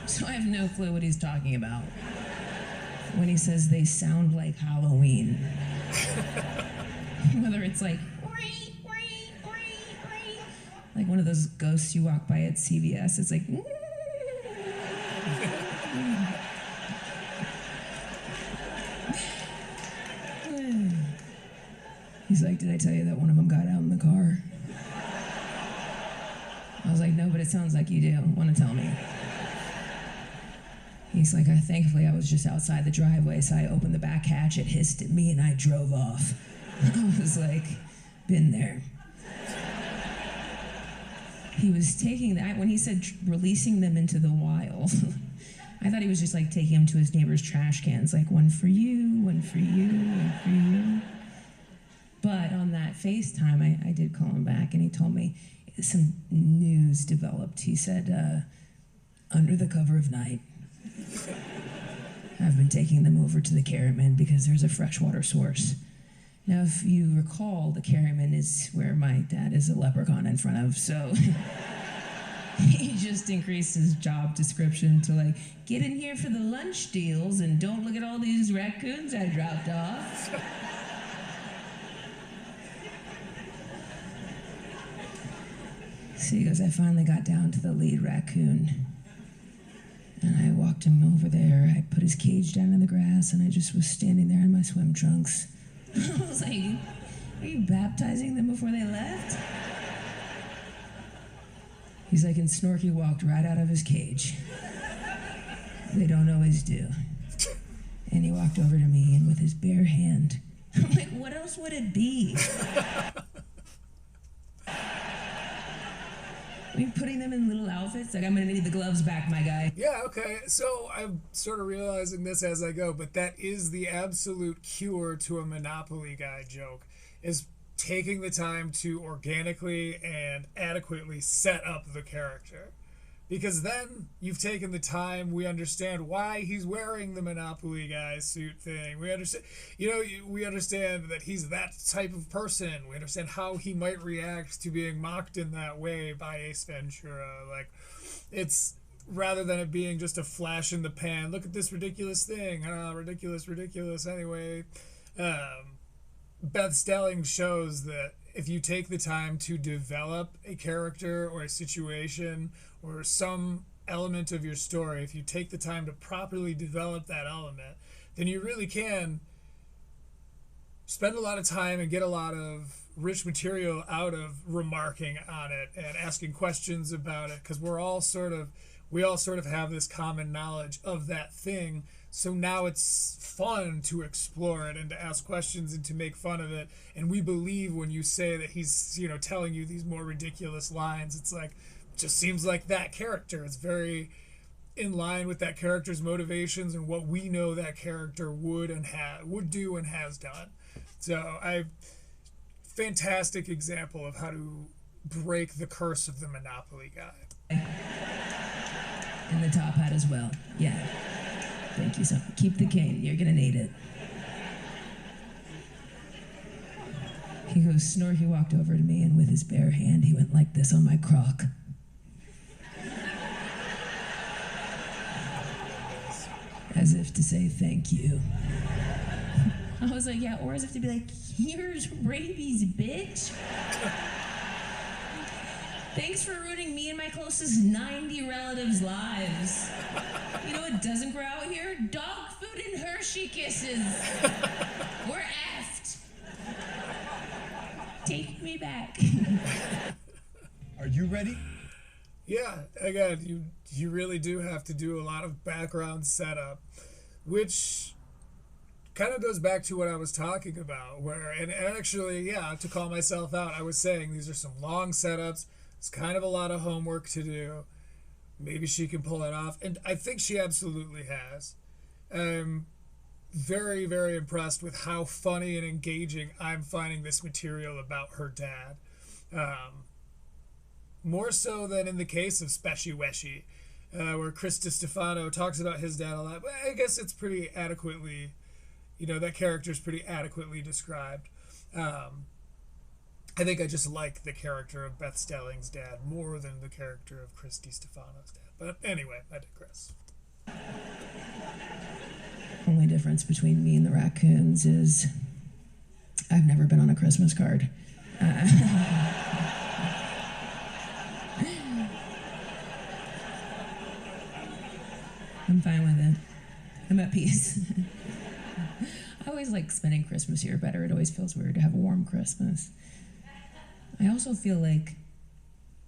So I have no clue what he's talking about when he says they sound like Halloween. Whether it's like one of those ghosts you walk by at CVS, it's like... He's like, did I tell you that one of them got out in the car? I was like, no, but it sounds like you do. Want to tell me? He's like, thankfully I was just outside the driveway, so I opened the back hatch, it hissed at me, and I drove off. I was like, been there. He was taking that, when he said releasing them into the wild, I thought he was just like taking them to his neighbor's trash cans, like one for you, one for you, one for you. But on that FaceTime, I did call him back, and he told me some news developed. He said, under the cover of night, I've been taking them over to the Carryman because there's a freshwater source. Now, if you recall, the Carryman is where my dad is a leprechaun in front of, so he just increased his job description to like, get in here for the lunch deals and don't look at all these raccoons I dropped off. So he goes, I finally got down to the lead raccoon. And I walked him over there. I put his cage down in the grass, and I just was standing there in my swim trunks. I was like, are you baptizing them before they left? He's like, and Snorky walked right out of his cage. They don't always do. And he walked over to me, and with his bare hand, I'm like, what else would it be? I mean, putting them in little outfits, like, I'm gonna need the gloves back, my guy. Yeah, okay. So I'm sort of realizing this as I go, but that is the absolute cure to a Monopoly guy joke, is taking the time to organically and adequately set up the character. Because then you've taken the time, we understand why he's wearing the Monopoly guy suit thing. We understand, we understand that he's that type of person. We understand how he might react to being mocked in that way by Ace Ventura. Like, it's, rather than it being just a flash in the pan, look at this ridiculous thing. Ridiculous. Anyway, Beth Stelling shows that if you take the time to develop a character or a situation or some element of your story, if you take the time to properly develop that element, then you really can spend a lot of time and get a lot of rich material out of remarking on it and asking questions about it, because we all sort of have this common knowledge of that thing. So now it's fun to explore it and to ask questions and to make fun of it. And we believe when you say that he's, telling you these more ridiculous lines. It's like, it just seems like that character. It's very in line with that character's motivations and what we know that character would do and has done. So I fantastic example of how to break the curse of the Monopoly guy. And the top hat as well. Yeah. Thank you so much. Keep the cane. You're gonna need it. He goes, Snorky walked over to me, and with his bare hand, he went like this on my crock. As if to say thank you. I was like, yeah, or as if to be like, here's rabies, bitch. Thanks for ruining me and my closest 90 relatives' lives. You know what doesn't grow out here? Dog food and Hershey kisses. We're effed. Take me back. Are you ready? Yeah, again, you really do have to do a lot of background setup, which kind of goes back to what I was talking about, where, and actually, yeah, to call myself out, I was saying these are some long setups. It's kind of a lot of homework to do. Maybe she can pull it off, and I think she absolutely has. I'm very, very impressed with how funny and engaging I'm finding this material about her dad. More so than in the case of Speshy Weshy, where Chris DiStefano talks about his dad a lot. But I guess it's pretty adequately, that character's pretty adequately described. I think I just like the character of Beth Stelling's dad more than the character of Chris DiStefano's dad. But anyway, I digress. Only difference between me and the raccoons is I've never been on a Christmas card. I'm fine with it. I'm at peace. I always like spending Christmas here better. It always feels weird to have a warm Christmas. I also feel like,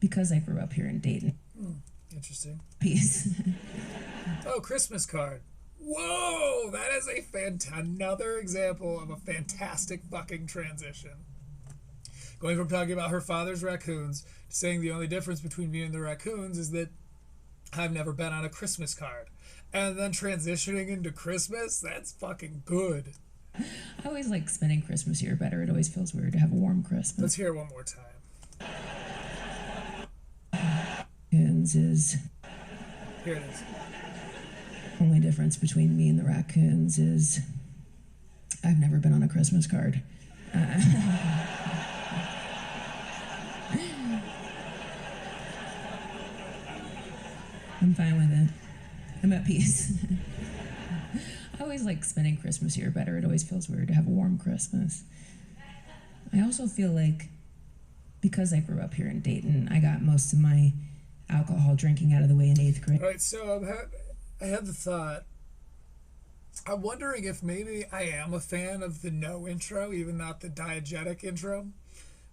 because I grew up here in Dayton. Interesting. Peace. Oh, Christmas card. Whoa, that is another example of a fantastic fucking transition. Going from talking about her father's raccoons to saying the only difference between me and the raccoons is that I've never been on a Christmas card. And then transitioning into Christmas, that's fucking good. I always like spending Christmas here better. It always feels weird to have a warm Christmas. Let's hear it one more time. Is Here it is. only difference between me and the raccoons is I've never been on a Christmas card. I'm fine with it. I'm at peace. I always like spending Christmas here better. It always feels weird to have a warm Christmas. I also feel like, because I grew up here in Dayton, I got most of my alcohol drinking out of the way in 8th grade. All right, so I had the thought, I'm wondering if maybe I am a fan of the no intro, even not the diegetic intro,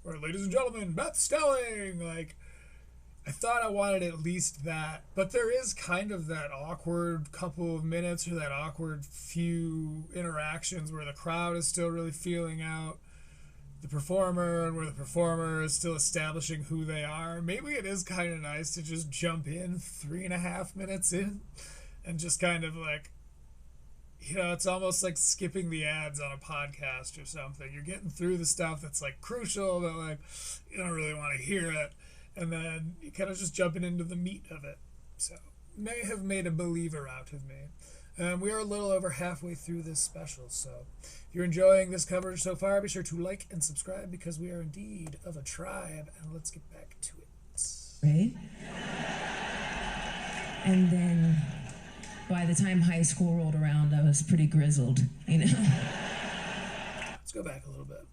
where, ladies and gentlemen, Beth Stelling, like, I thought I wanted at least that, but there is kind of that awkward couple of minutes or that awkward few interactions where the crowd is still really feeling out the performer and where the performer is still establishing who they are. Maybe it is kind of nice to just jump in 3.5 minutes in and just kind of like, it's almost like skipping the ads on a podcast or something. You're getting through the stuff that's like crucial, but like you don't really want to hear it. And then you kind of just jumping into the meat of it. So, may have made a believer out of me. We are a little over halfway through this special, so if you're enjoying this coverage so far, be sure to like and subscribe because we are indeed of a tribe. And let's get back to it. Right? And then, by the time high school rolled around, I was pretty grizzled, Let's go back a little bit.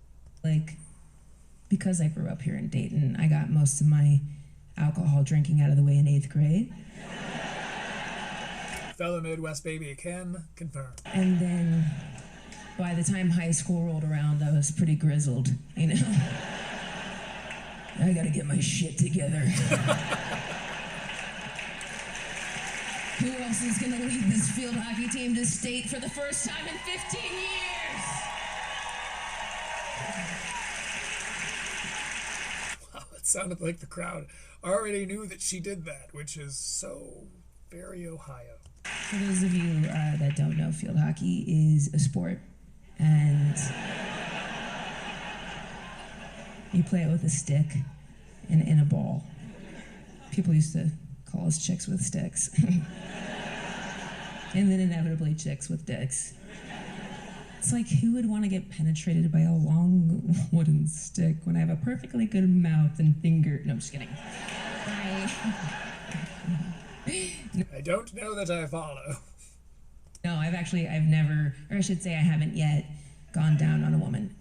Like, because I grew up here in Dayton, I got most of my alcohol drinking out of the way in 8th grade. Fellow Midwest baby can confirm. And then, by the time high school rolled around, I was pretty grizzled, I gotta get my shit together. Who else is gonna lead this field hockey team to state for the first time in 15 years? Wow, it sounded like the crowd already knew that she did that, which is so very Ohio. For those of you that don't know, field hockey is a sport, and You play it with a stick and a ball. People used to call us chicks with sticks. And then inevitably chicks with dicks. It's like, who would want to get penetrated by a long wooden stick when I have a perfectly good mouth and finger? No, I'm just kidding. I don't know that I follow. No, I've never, or I should say I haven't yet gone down on a woman.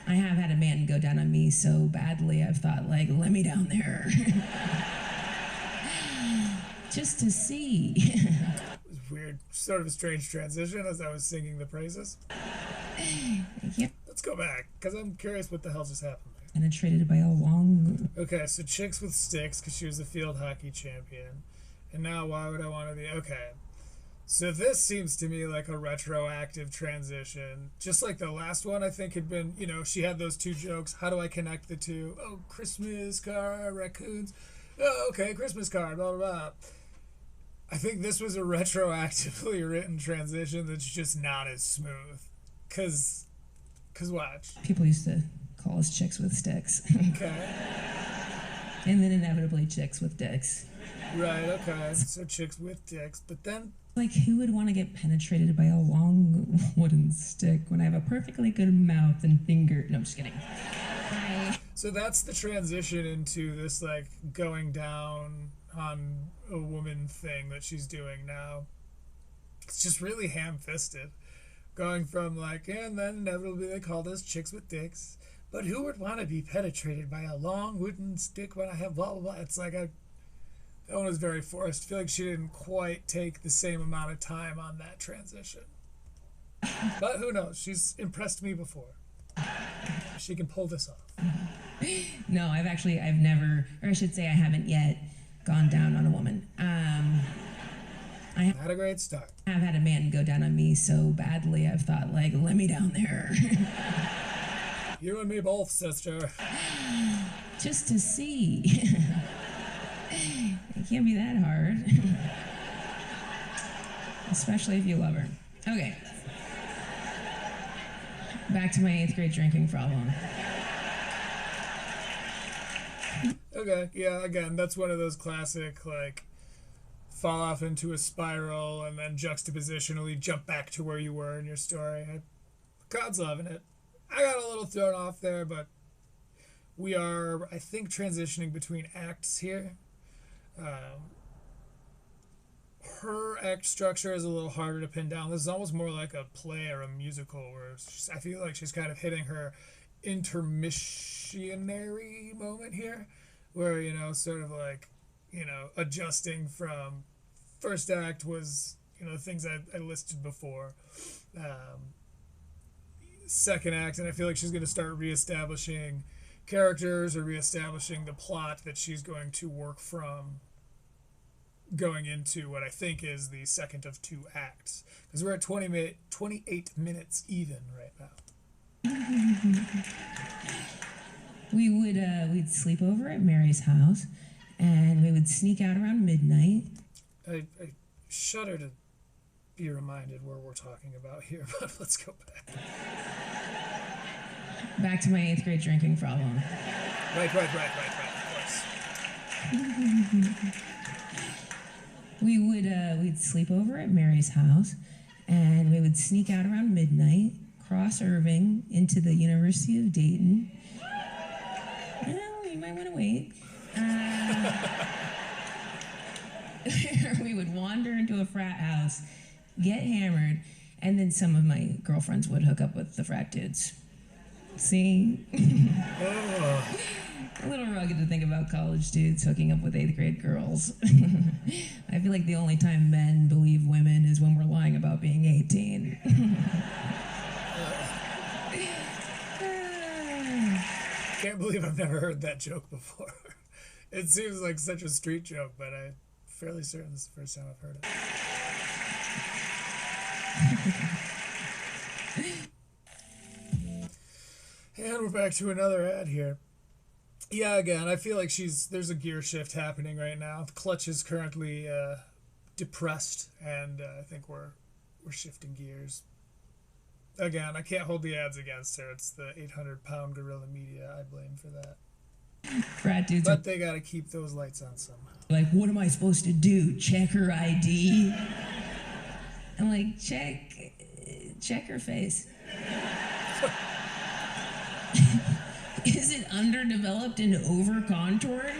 I have had a man go down on me so badly, I've thought, like, let me down there. Just to see. It was weird, sort of a strange transition as I was singing the praises. Yep. Let's go back, because I'm curious what the hell just happened there. Penetrated by a long... Okay, so chicks with sticks, because she was the field hockey champion. And now why would I want to be... Okay. So this seems to me like a retroactive transition. Just like the last one, I think, had been, you know, she had those two jokes. How do I connect the two? Oh, Christmas card, raccoons. Oh, okay, Christmas card, blah, blah, blah. I think this was a retroactively written transition that's just not as smooth. Cause watch. People used to call us chicks with sticks. Okay. And then inevitably chicks with dicks. Right, okay. So chicks with dicks. But then... Like, who would want to get penetrated by a long wooden stick when I have a perfectly good mouth and finger? No, I'm just kidding. So that's the transition into this, like, going down on a woman thing that she's doing now. It's just really ham-fisted. Going from, like, and then inevitably they called us chicks with dicks. But who would want to be penetrated by a long wooden stick when I have blah, blah, blah? It's like that one was very forced. I feel like she didn't quite take the same amount of time on that transition. But who knows? She's impressed me before. She can pull this off. No, I've never, or I should say I haven't yet gone down on a woman. I had a great start. I've had a man go down on me so badly, I've thought, like, let me down there. You and me both, sister. Just to see. It can't be that hard. Especially if you love her. Okay. Back to my 8th grade drinking problem. Okay, yeah, again, that's one of those classic, like, fall off into a spiral and then juxtapositionally jump back to where you were in your story. God's loving it. I got a little thrown off there, but we are, I think, transitioning between acts here. Her act structure is a little harder to pin down. This is almost more like a play or a musical where I feel like she's kind of hitting her intermissionary moment here where, you know, sort of like, you know, adjusting from first act was, you know, things I listed before. Second act, and I feel like she's going to start reestablishing characters or reestablishing the plot that she's going to work from going into what I think is the second of 2 acts. Because we're at 28 minutes even right now. We'd sleep over at Mary's house, and we would sneak out around midnight. I shudder to be reminded where we're talking about here, but let's go back. Back to my 8th grade drinking problem. Right, of course. We'd sleep over at Mary's house, and we would sneak out around midnight, cross Irving into the University of Dayton. Well, you might want to wait. We would wander into a frat house, get hammered, and then some of my girlfriends would hook up with the frat dudes. See? A little rugged to think about college dudes hooking up with 8th grade girls. I feel like the only time men believe women is when we're lying about being 18. Can't believe I've never heard that joke before. It seems like such a street joke, but I'm fairly certain this is the first time I've heard it. And we're back to another ad here. Yeah, again, I feel like there's a gear shift happening right now. The clutch is currently depressed, and I think we're shifting gears. Again, I can't hold the ads against her. It's the 800-pound gorilla media. I blame for that. Frat dudes But they gotta keep those lights on somehow. like, what am I supposed to do? Check her ID? I'm like, check her face. Is it underdeveloped and over-contoured?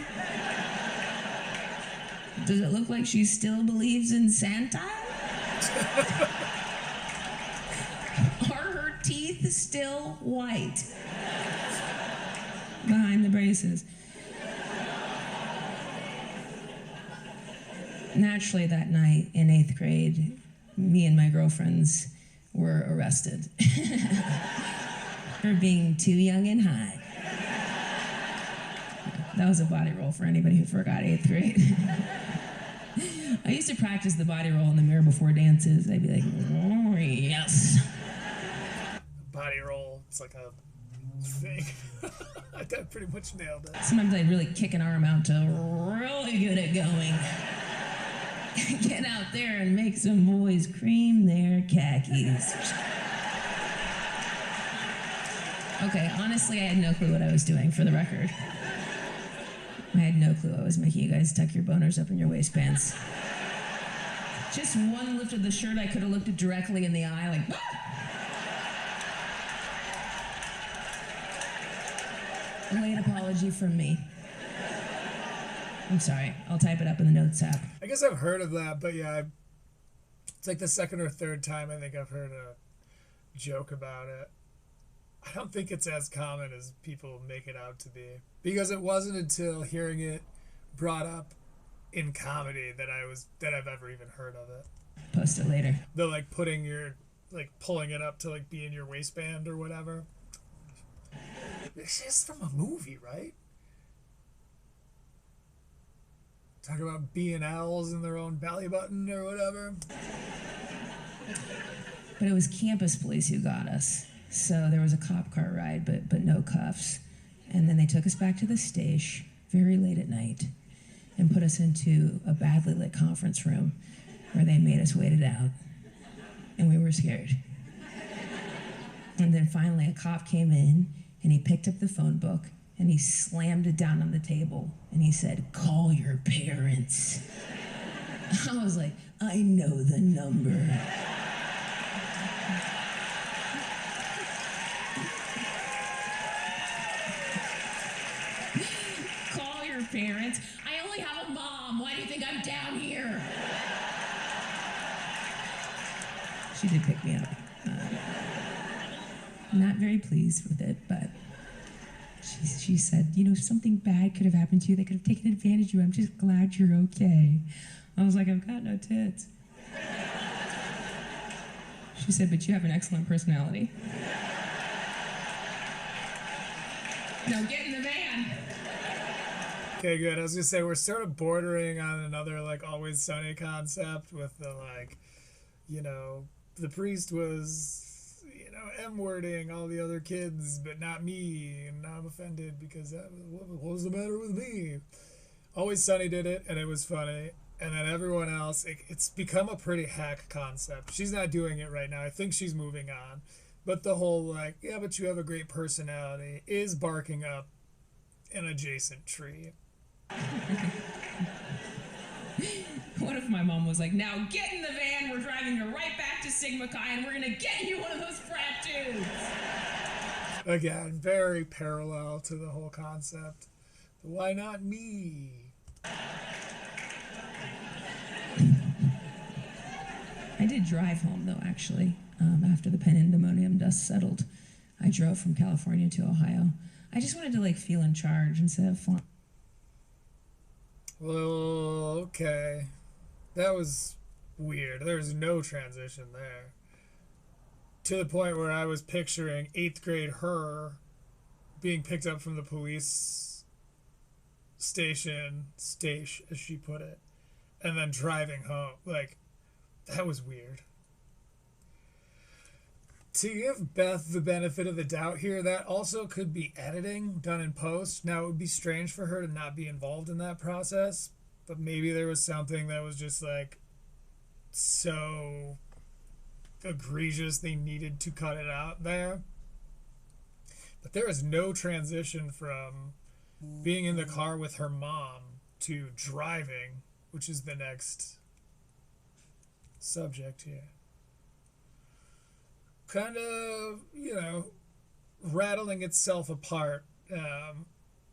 Does it look like she still believes in Santa? Are her teeth still white? Behind the braces. Naturally, that night in 8th grade, me and my girlfriends were arrested for being too young and hot. That was a body roll for anybody who forgot 8th grade. I used to practice the body roll in the mirror before dances. I'd be like, oh, yes. Body roll. It's like a thing. I pretty much nailed it. Sometimes I'd really kick an arm out to really good at going. Get out there and make some boys cream their khakis. Okay, honestly, I had no clue what I was doing, for the record. I had no clue I was making you guys tuck your boners up in your waistbands. Just one lift of the shirt, I could have looked it directly in the eye, like, ah! A late apology from me. I'm sorry. I'll type it up in the notes app. I guess I've heard of that, but yeah, it's like the second or third time I think I've heard a joke about it. I don't think it's as common as people make it out to be, because it wasn't until hearing it brought up in comedy that I've ever even heard of it. Post it later. The like pulling it up to like be in your waistband or whatever. This is from a movie, right? Talk about B&Ls in their own belly button or whatever. But it was campus police who got us. So there was a cop car ride, but no cuffs. And then they took us back to the stage very late at night and put us into a badly lit conference room where they made us wait it out. And we were scared. And then finally a cop came in and he picked up the phone book and he slammed it down on the table and he said, "Call your parents." I was like, I know the number. Call your parents. I only have a mom. Why do you think I'm down here? She did pick me up. Not very pleased with it, but she said, you know, something bad could have happened to you. They could have taken advantage of you. I'm just glad you're okay. I was like, I've got no tits. She said, but you have an excellent personality. Now get in the van. Okay, good. I was gonna say we're sort of bordering on another like Always Sunny concept with the like, you know, the priest was, you know, M-wording all the other kids, but not me, and now I'm offended because what was the matter with me? Always Sunny did it, and it was funny, and then everyone else, it's become a pretty hack concept. She's not doing it right now. I think she's moving on, but the whole like, yeah, but you have a great personality is barking up an adjacent tree. What if my mom was like, now get in the van, we're driving you right back to Sigma Chi and we're gonna get you one of those frat dudes. Again, very parallel to the whole concept. Why not me? I did drive home though, actually, after the pandemonium dust settled. I drove from California to Ohio. I just wanted to like feel in charge instead of flying. Well, okay. That was weird. There was no transition there. To the point where I was picturing 8th grade her being picked up from the police station, as she put it, and then driving home. Like, that was weird. To give Beth the benefit of the doubt here, that also could be editing done in post. Now, it would be strange for her to not be involved in that process, but maybe there was something that was just like so egregious they needed to cut it out there. But there is no transition from being in the car with her mom to driving, which is the next subject here. Kind of, rattling itself apart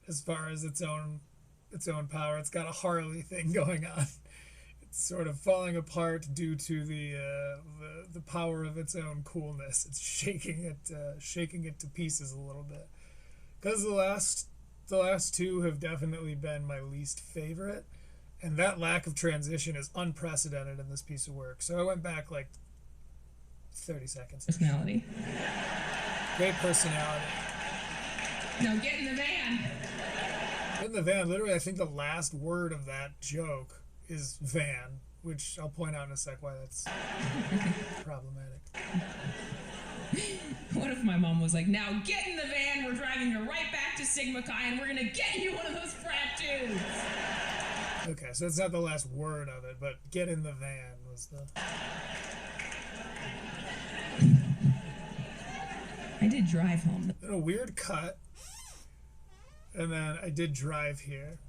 as far as its own power. It's got a Harley thing going on. It's sort of falling apart due to the power of its own coolness. It's shaking it to pieces a little bit. Because the last two have definitely been my least favorite, and that lack of transition is unprecedented in this piece of work. So I went back like 30 seconds. Personality. Great personality. Now get in the van. In the van, literally, I think the last word of that joke is van, which I'll point out in a sec why that's problematic. What if my mom was like, now get in the van, we're driving you right back to Sigma Chi, and we're going to get you one of those frat dudes. Okay, so it's not the last word of it, but get in the van was the... I did drive home. In a weird cut, and then I did drive here.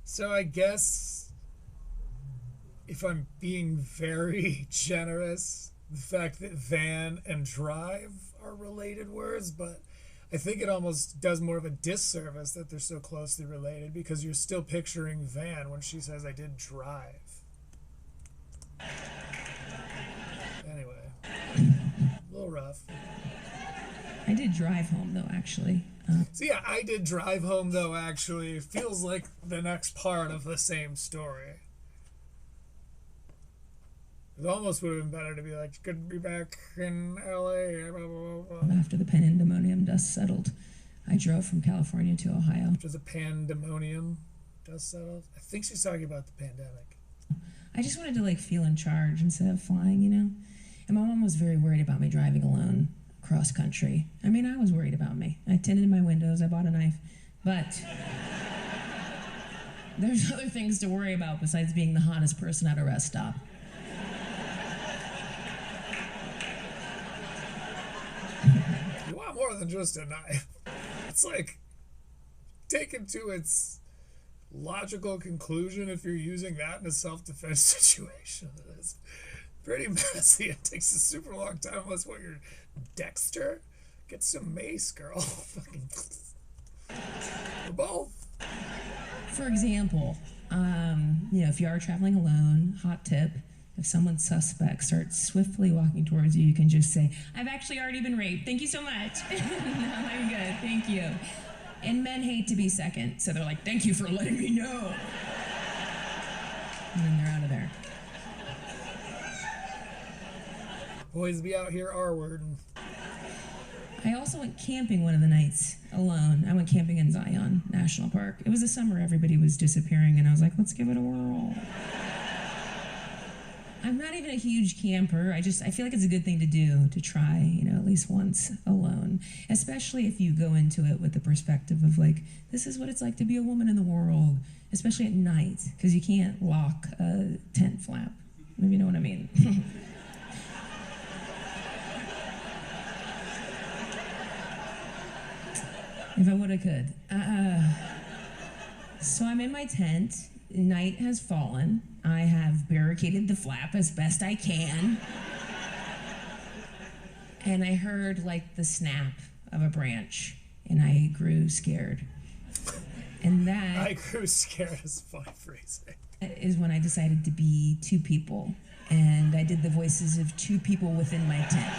So I guess if I'm being very generous, the fact that van and drive are related words, but I think it almost does more of a disservice that they're so closely related, because you're still picturing van when she says I did drive. Anyway, a little rough. I did drive home, though, actually. So yeah, I did drive home, though, actually. It feels like the next part of the same story. It almost would have been better to be like, good to be back in L.A., blah, blah, blah. After the pandemonium dust settled, I drove from California to Ohio. After the pandemonium dust settled? I think she's talking about the pandemic. I just wanted to, feel in charge instead of flying, And my mom was very worried about me driving alone cross country. I mean, I was worried about me. I tinted my windows, I bought a knife, but there's other things to worry about besides being the hottest person at a rest stop. You want more than just a knife. It's like, taken to its logical conclusion, if you're using that in a self-defense situation, it's pretty messy. It takes a super long time unless what you're Dexter. Get some mace, girl. Fucking we're both. For example, if you are traveling alone, hot tip, if someone suspect starts swiftly walking towards you, you can just say, I've actually already been raped. Thank you so much. No, I'm good. Thank you. And men hate to be second, so they're like, thank you for letting me know. And then they're out of there. Boys be out here R-wording. I also went camping one of the nights alone. I went camping in Zion National Park. It was the summer, everybody was disappearing, and I was like, let's give it a whirl. I'm not even a huge camper. I feel like it's a good thing to do, to try, at least once alone. Especially if you go into it with the perspective of this is what it's like to be a woman in the world, especially at night, because you can't lock a tent flap, if you know what I mean. If I would, I could. So I'm in my tent. Night has fallen. I have barricaded the flap as best I can. And I heard the snap of a branch, and I grew scared. And that I grew scared is funny phrasing. is when I decided to be two people. And I did the voices of two people within my tent.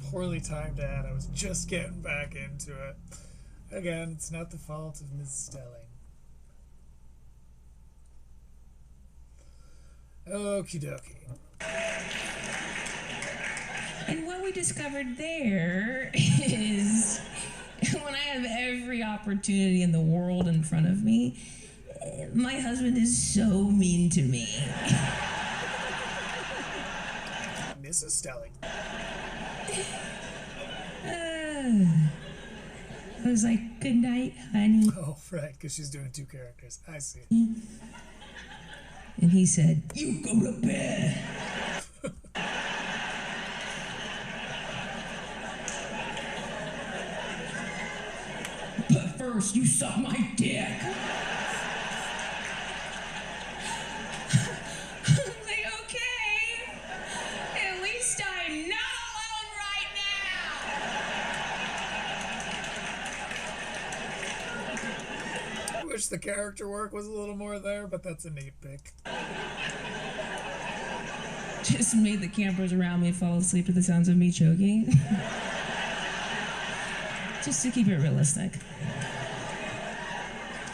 Poorly timed ad. I was just getting back into it. Again, it's not the fault of Ms. Stelling. Okie dokie. And what we discovered there is when I have every opportunity in the world in front of me, my husband is so mean to me. Mrs. Stelling. I was like, good night, honey. Oh, right, because she's doing two characters. I see. And he said, you go to bed. But first, you suck my dick. I'm like, okay. At least I'm not alone right now. I wish the character work was a little more there, but that's a neat pick. Just made the campers around me fall asleep to the sounds of me choking. Just to keep it realistic.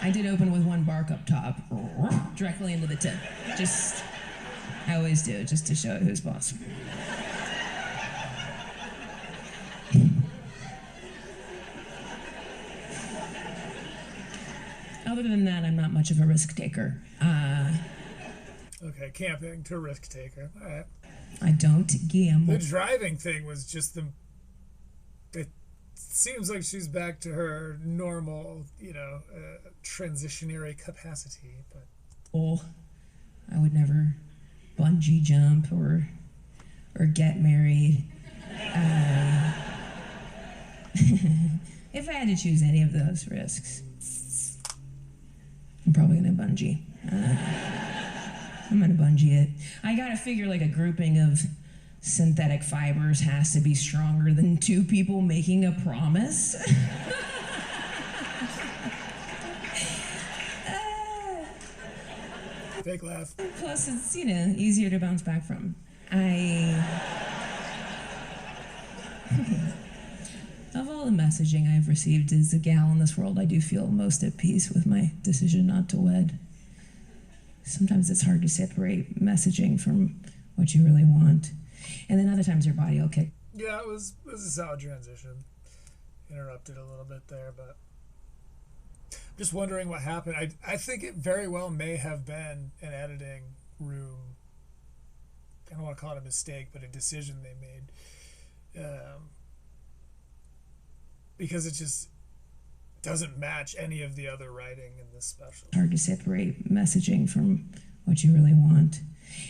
I did open with one bark up top, directly into the tip. I always do, just to show who's boss. Other than that, I'm not much of a risk taker. Okay, camping to risk taker. All right. I don't gamble. The driving thing was just it seems like she's back to her normal, transitionary capacity. But I would never bungee jump or get married. If I had to choose any of those risks, I'm probably gonna bungee. I'm gonna bungee it. I gotta figure like a grouping of synthetic fibers has to be stronger than two people making a promise. fake laugh. Plus, it's, easier to bounce back from. Of all the messaging I've received as a gal in this world, I do feel most at peace with my decision not to wed. Sometimes it's hard to separate messaging from what you really want. And then other times your body will kick. Yeah, it was a solid transition. Interrupted a little bit there, but I'm just wondering what happened. I think it very well may have been an editing room. I don't want to call it a mistake, but a decision they made. Because it just doesn't match any of the other writing in this special. Hard to separate messaging from what you really want.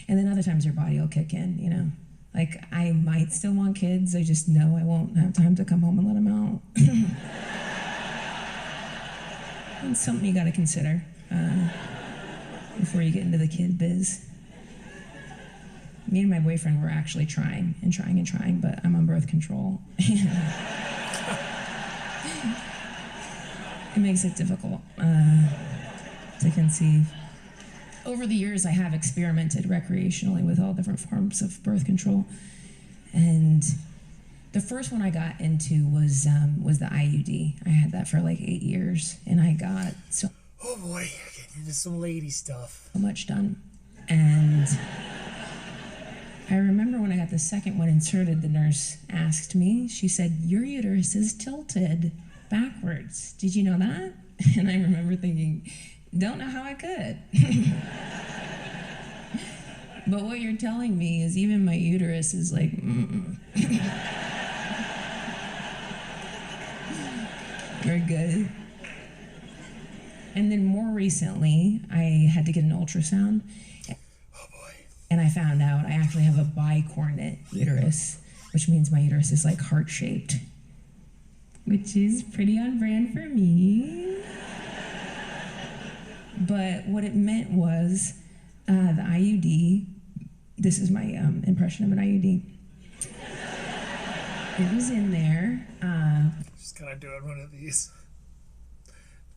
And then other times your body will kick in, Like, I might still want kids, I just know I won't have time to come home and let them out. It's something you gotta consider before you get into the kid biz. Me and my boyfriend were actually trying, but I'm on birth control. It makes it difficult to conceive. Over the years, I have experimented recreationally with all different forms of birth control. And the first one I got into was the IUD. I had that for like 8 years, and I got so Oh boy, getting into some lady stuff. much done. And I remember when I got the second one inserted, the nurse asked me, she said, your uterus is tilted backwards. Did you know that? And I remember thinking, don't know how I could. But what you're telling me is even my uterus is like, We're good. And then more recently, I had to get an ultrasound. Oh boy. And I found out I actually have a bicornate uterus, which means my uterus is like heart-shaped, which is pretty on brand for me. But what it meant was the IUD, this is my impression of an IUD. It was in there. Just kind of doing one of these.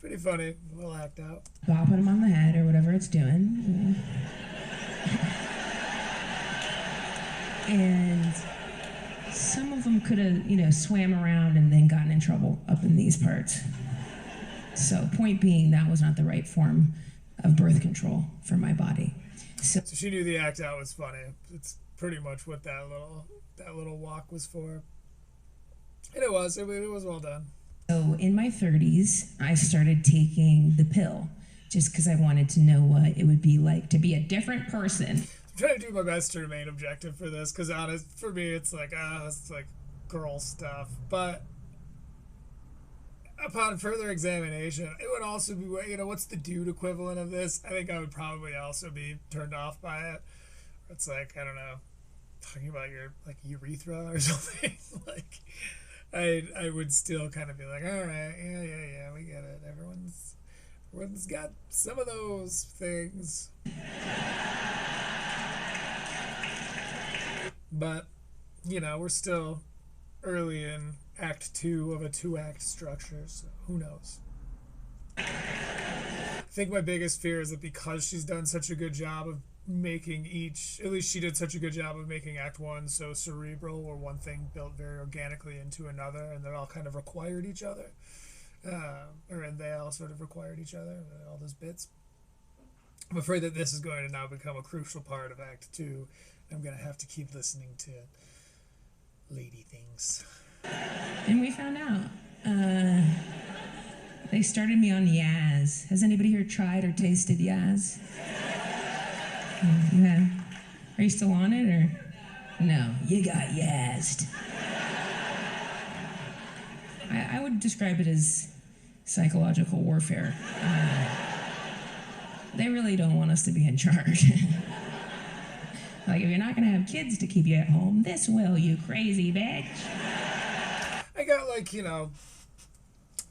Pretty funny. We'll act out. Bopping them on the head or whatever it's doing. And some of them could have, swam around and then gotten in trouble up in these parts. So point being, that was not the right form of birth control for my body. So she knew the act out was funny. It's pretty much what that little walk was for. And it was well done. So in my 30s, I started taking the pill just because I wanted to know what it would be like to be a different person. I'm trying to do my best to remain objective for this, because for me, it's like girl stuff. But upon further examination, it would also be, what's the dude equivalent of this? I think I would probably also be turned off by it. It's like, I don't know, talking about your like urethra or something. Like, I would still kind of be like, all right, yeah, we get it. Everyone's got some of those things. But, we're still early in Act 2 of a 2-act structure, so who knows? I think my biggest fear is that because she's done such a good job of making at least she did such a good job of making Act 1 so cerebral, where one thing built very organically into another, and they all kind of required each other. And they all sort of required each other, all those bits. I'm afraid that this is going to now become a crucial part of Act 2. I'm going to have to keep listening to lady things. And we found out. They started me on Yaz. Has anybody here tried or tasted Yaz? You have? Are you still on it, or? No, you got Yazzed. I would describe it as psychological warfare. They really don't want us to be in charge. Like, if you're not gonna have kids to keep you at home, this will, you crazy bitch. I got, like,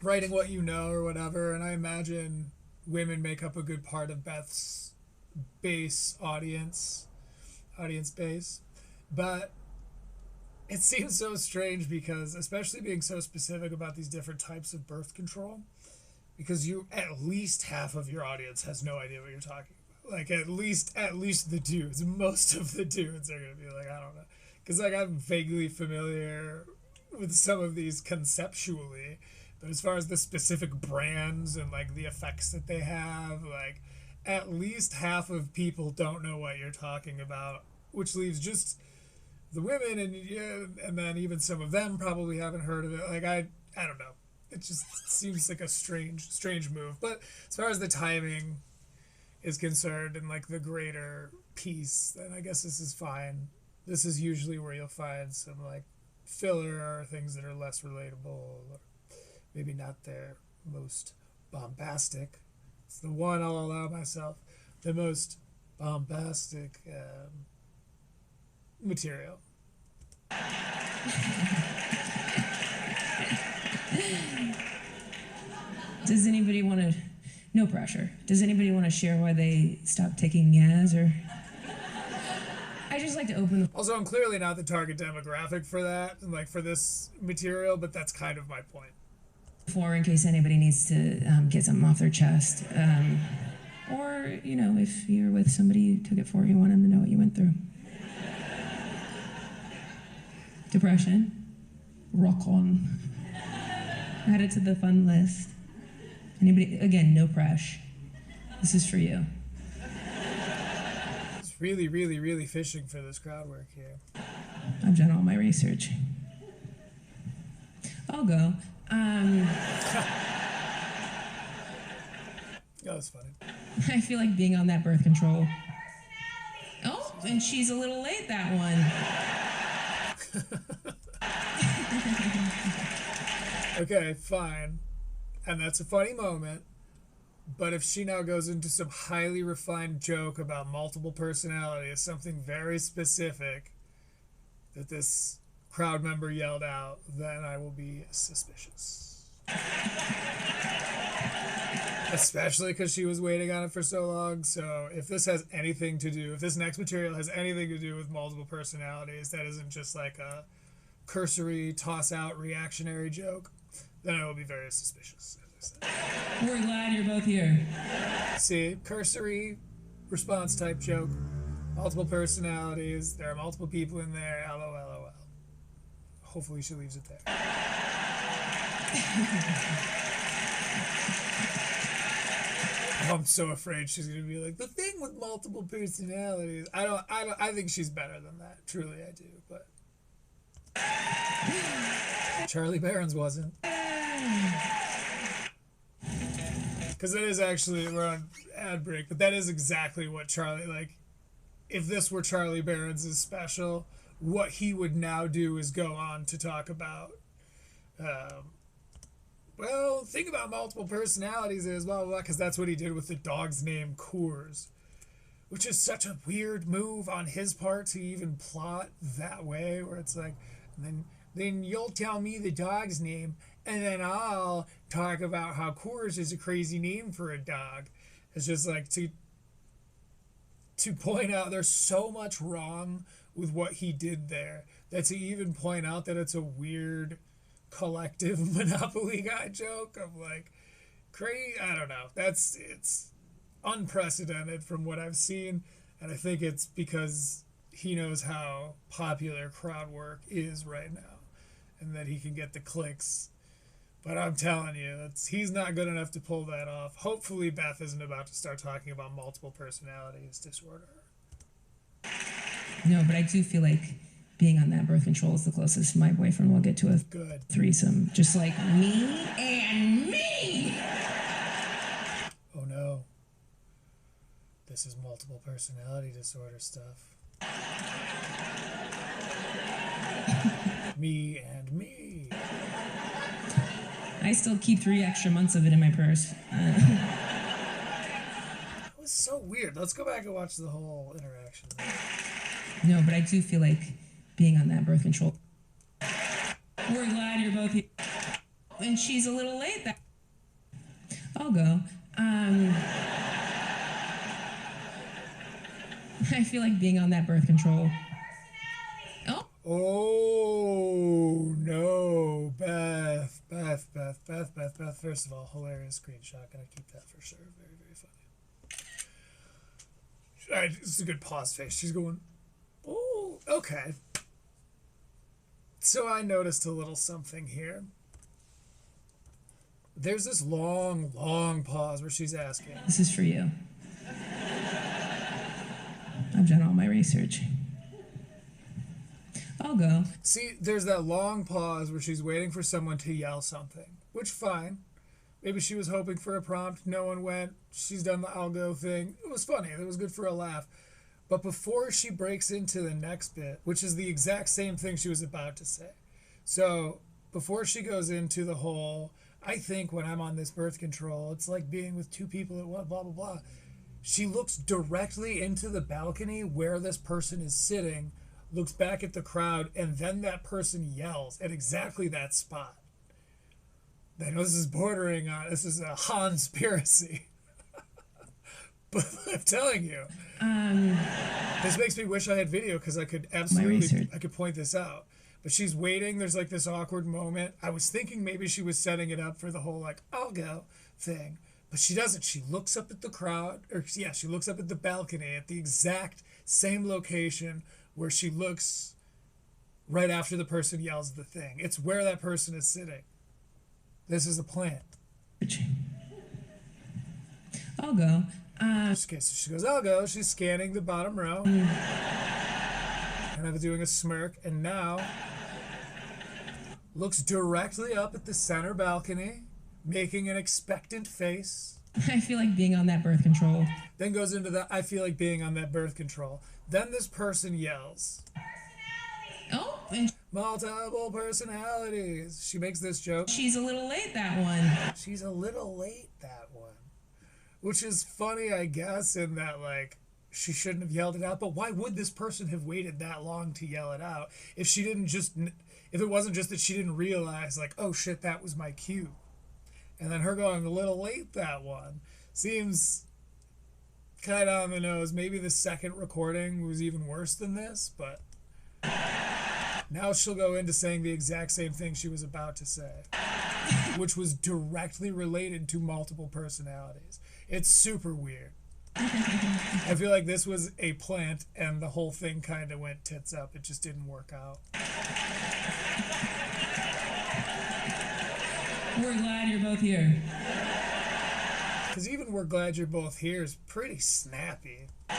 writing what you know or whatever, and I imagine women make up a good part of Beth's audience base. But it seems so strange because, especially being so specific about these different types of birth control, because at least half of your audience has no idea what you're talking about. Like, at least the dudes, most of the dudes are going to be like, I don't know. Because, like, I'm vaguely familiar with some of these conceptually, but as far as the specific brands and, like, the effects that they have, like, at least half of people don't know what you're talking about, which leaves just the women, and then even some of them probably haven't heard of it. Like, I don't know. It just seems like a strange move. But as far as the timing is concerned and, like, the greater piece, then I guess this is fine. This is usually where you'll find some, like, filler or things that are less relatable, or maybe not their most bombastic. It's the one I'll allow myself, the most bombastic material. Does anybody want to, no pressure, does anybody want to share why they stopped taking Yaz, or? I just like to open the... Also, I'm clearly not the target demographic for that, and, like, for this material, but that's kind of my point. floor in case anybody needs to get something off their chest. Or, if you're with somebody who took it for you, want them to know what you went through. Depression. Rock on. Add it to the fun list. Anybody, again, no pressure. This is for you. It's really, really, really fishing for this crowd work here. I've done all my research. I'll go. That was funny. I feel like being on that birth control. Oh, and she's a little late, that one. Okay, fine. And that's a funny moment. But if she now goes into some highly refined joke about multiple personalities, something very specific that this crowd member yelled out, then I will be suspicious. Especially because she was waiting on it for so long. So if this has anything to do, if this next material has anything to do with multiple personalities, that isn't just like a cursory toss-out reactionary joke, then I will be very suspicious, as I said. We're glad you're both here. See, cursory response type joke, multiple personalities, there are multiple people in there, LOL. Hopefully she leaves it there. I'm so afraid she's gonna be like, the thing with multiple personalities. I think she's better than that. Truly I do, but Charlie Barron's wasn't. Because that is actually, we're on ad break, but that is exactly what Charlie, like, if this were Charlie Barron's special, what he would now do is go on to talk about well, the thing about multiple personalities is blah, blah, blah, because that's what he did with the dog's name, Coors, which is such a weird move on his part to even plot that way, where it's like, then you'll tell me the dog's name, and then I'll talk about how Coors is a crazy name for a dog. It's just like to point out there's so much wrong with what he did there, that to even point out that it's a weird collective Monopoly guy joke of like crazy, I don't know, it's unprecedented from what I've seen, and I think it's because he knows how popular crowd work is right now and that he can get the clicks. But I'm telling you, he's not good enough to pull that off. Hopefully Beth isn't about to start talking about multiple personalities disorder. No, but I do feel like being on that birth control is the closest my boyfriend will get to a threesome. Just like me and me. Oh no. This is multiple personality disorder stuff. Me and me. I still keep 3 extra months of it in my purse. That was so weird. Let's go back and watch the whole interaction. No, but I do feel like being on that birth control. We're glad you're both here. And she's a little late. I'll go. I feel like being on that birth control. Oh no, Beth. First of all, hilarious screenshot. Gonna keep that for sure. Very, very funny. All right, this is a good pause face. She's going, oh, okay. So I noticed a little something here. There's this long pause where she's asking. This is for you. I've done all my research. I'll go. See, there's that long pause where she's waiting for someone to yell something, which fine. Maybe she was hoping for a prompt. No one went. She's done the I'll go thing. It was funny. It was good for a laugh. But before she breaks into the next bit, which is the exact same thing she was about to say. So before she goes into the whole, I think when I'm on this birth control, it's like being with 2 people at once, blah, blah, blah. She looks directly into the balcony where this person is sitting, looks back at the crowd, and then that person yells at exactly that spot. I know this is bordering on, this is a conspiracy. But I'm telling you, this makes me wish I had video because I could absolutely, I could point this out. But she's waiting, there's like this awkward moment. I was thinking maybe she was setting it up for the whole like, I'll go thing. But she doesn't. She looks up at the crowd, she looks up at the balcony at the exact same location where she looks right after the person yells the thing. It's where that person is sitting. This is a plant. I'll go. Okay, so she goes, I'll go. She's scanning the bottom row. And I'm doing a smirk. And now looks directly up at the center balcony, making an expectant face. I feel like being on that birth control. Then goes into the, I feel like being on that birth control. Then this person yells. Oh, Multiple personalities. She makes this joke. She's a little late, that one. She's a little late, that one. Which is funny, I guess, in that, like, she shouldn't have yelled it out. But why would this person have waited that long to yell it out if she didn't just, if it wasn't just that she didn't realize, like, oh shit, that was my cue. And then her going a little late, that one, seems kind of on the nose. Maybe the second recording was even worse than this, but now she'll go into saying the exact same thing she was about to say, which was directly related to multiple personalities. It's super weird. I feel like this was a plant and the whole thing kind of went tits up. It just didn't work out. We're glad you're both here. Because even we're glad you're both here is pretty snappy. I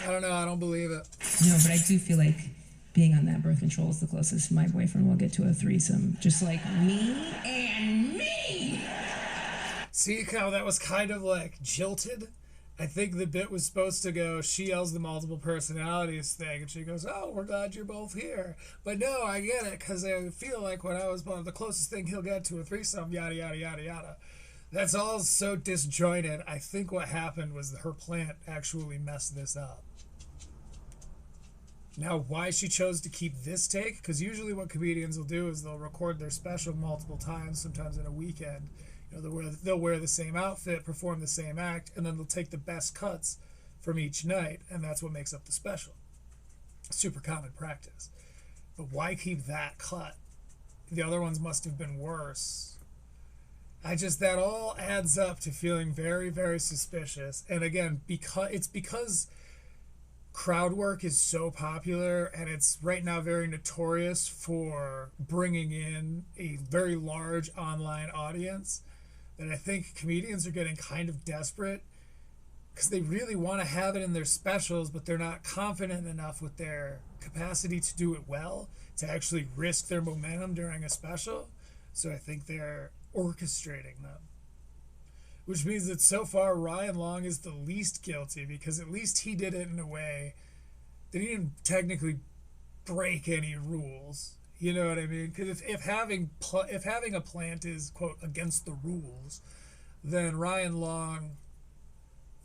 don't know. I don't believe it. No, but I do feel like being on that birth control is the closest my boyfriend will get to a threesome. Just like me and me. See how that was kind of like jilted? I think the bit was supposed to go, she yells the multiple personalities thing, and she goes, oh, we're glad you're both here. But no, I get it, because I feel like when I was born, the closest thing he'll get to a threesome, yada, yada, yada, yada. That's all so disjointed. I think what happened was her plant actually messed this up. Now, why she chose to keep this take, because usually what comedians will do is they'll record their special multiple times, sometimes in a weekend. You know, they'll wear the same outfit, perform the same act, and then they'll take the best cuts from each night, and that's what makes up the special. Super common practice. But why keep that cut? The other ones must have been worse. That all adds up to feeling very, very suspicious. And again, because crowd work is so popular, and it's right now very notorious for bringing in a very large online audience, that I think comedians are getting kind of desperate because they really want to have it in their specials, but they're not confident enough with their capacity to do it well to actually risk their momentum during a special. So I think they're orchestrating them, which means that so far Ryan Long is the least guilty, because at least he did it in a way that he didn't technically break any rules. You know what I mean? Because if having a plant is, quote, against the rules, then Ryan Long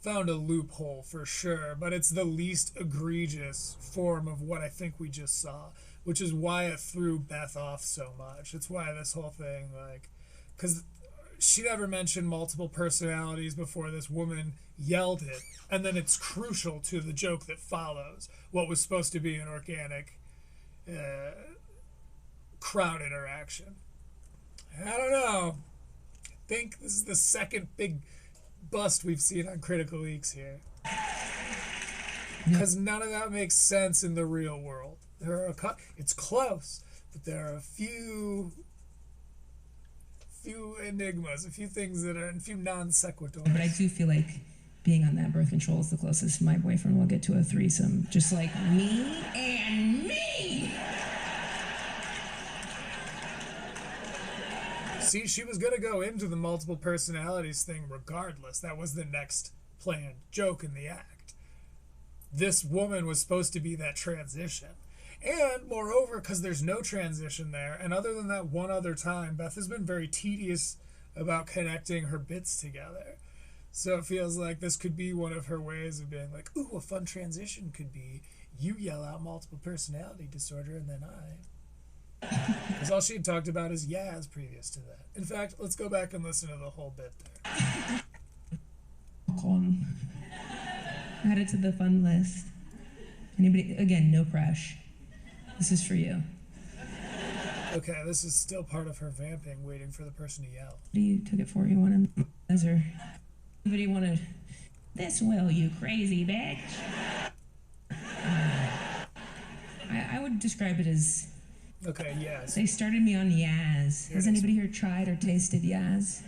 found a loophole for sure. But it's the least egregious form of what I think we just saw, which is why it threw Beth off so much. It's why this whole thing, because she never mentioned multiple personalities before this woman yelled it, and then it's crucial to the joke that follows, what was supposed to be an organic crowd interaction. I don't know. I think this is the second big bust we've seen on Critical Eeks here. Because none of that makes sense in the real world. It's close, but there are a few enigmas, a few things that are, a few non sequiturs. But I do feel like being on that birth control is the closest my boyfriend will get to a threesome. Just like me and me. See, she was going to go into the multiple personalities thing regardless. That was the next planned joke in the act. This woman was supposed to be that transition. And moreover, because there's no transition there, and other than that one other time, Beth has been very tedious about connecting her bits together. So it feels like this could be one of her ways of being like, ooh, a fun transition could be you yell out multiple personality disorder, and then I. Because all she had talked about is Yaz previous to that. In fact, let's go back and listen to the whole bit there. Add it to the fun list. Anybody, again, no pressure. This is for you. Okay, this is still part of her vamping, waiting for the person to yell. You took it for you wanted or anybody wanted this will, you crazy bitch. I would describe it as, okay, yes. they started me on Yaz. Has anybody here tried or tasted Yaz?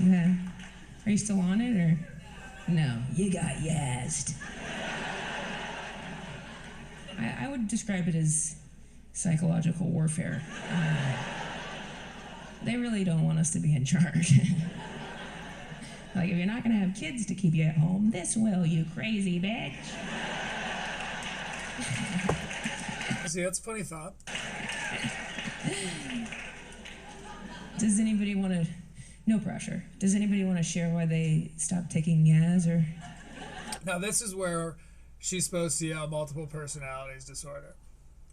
Yeah. Are you still on it, or? No, you got Yazzed. I would describe it as psychological warfare. They really don't want us to be in charge. Like, if you're not going to have kids to keep you at home, this will, you crazy bitch. See, that's a funny thought. Does anybody want to, no pressure, does anybody want to share why they stopped taking Yaz, or? Now, this is where she's supposed to yell multiple personalities disorder,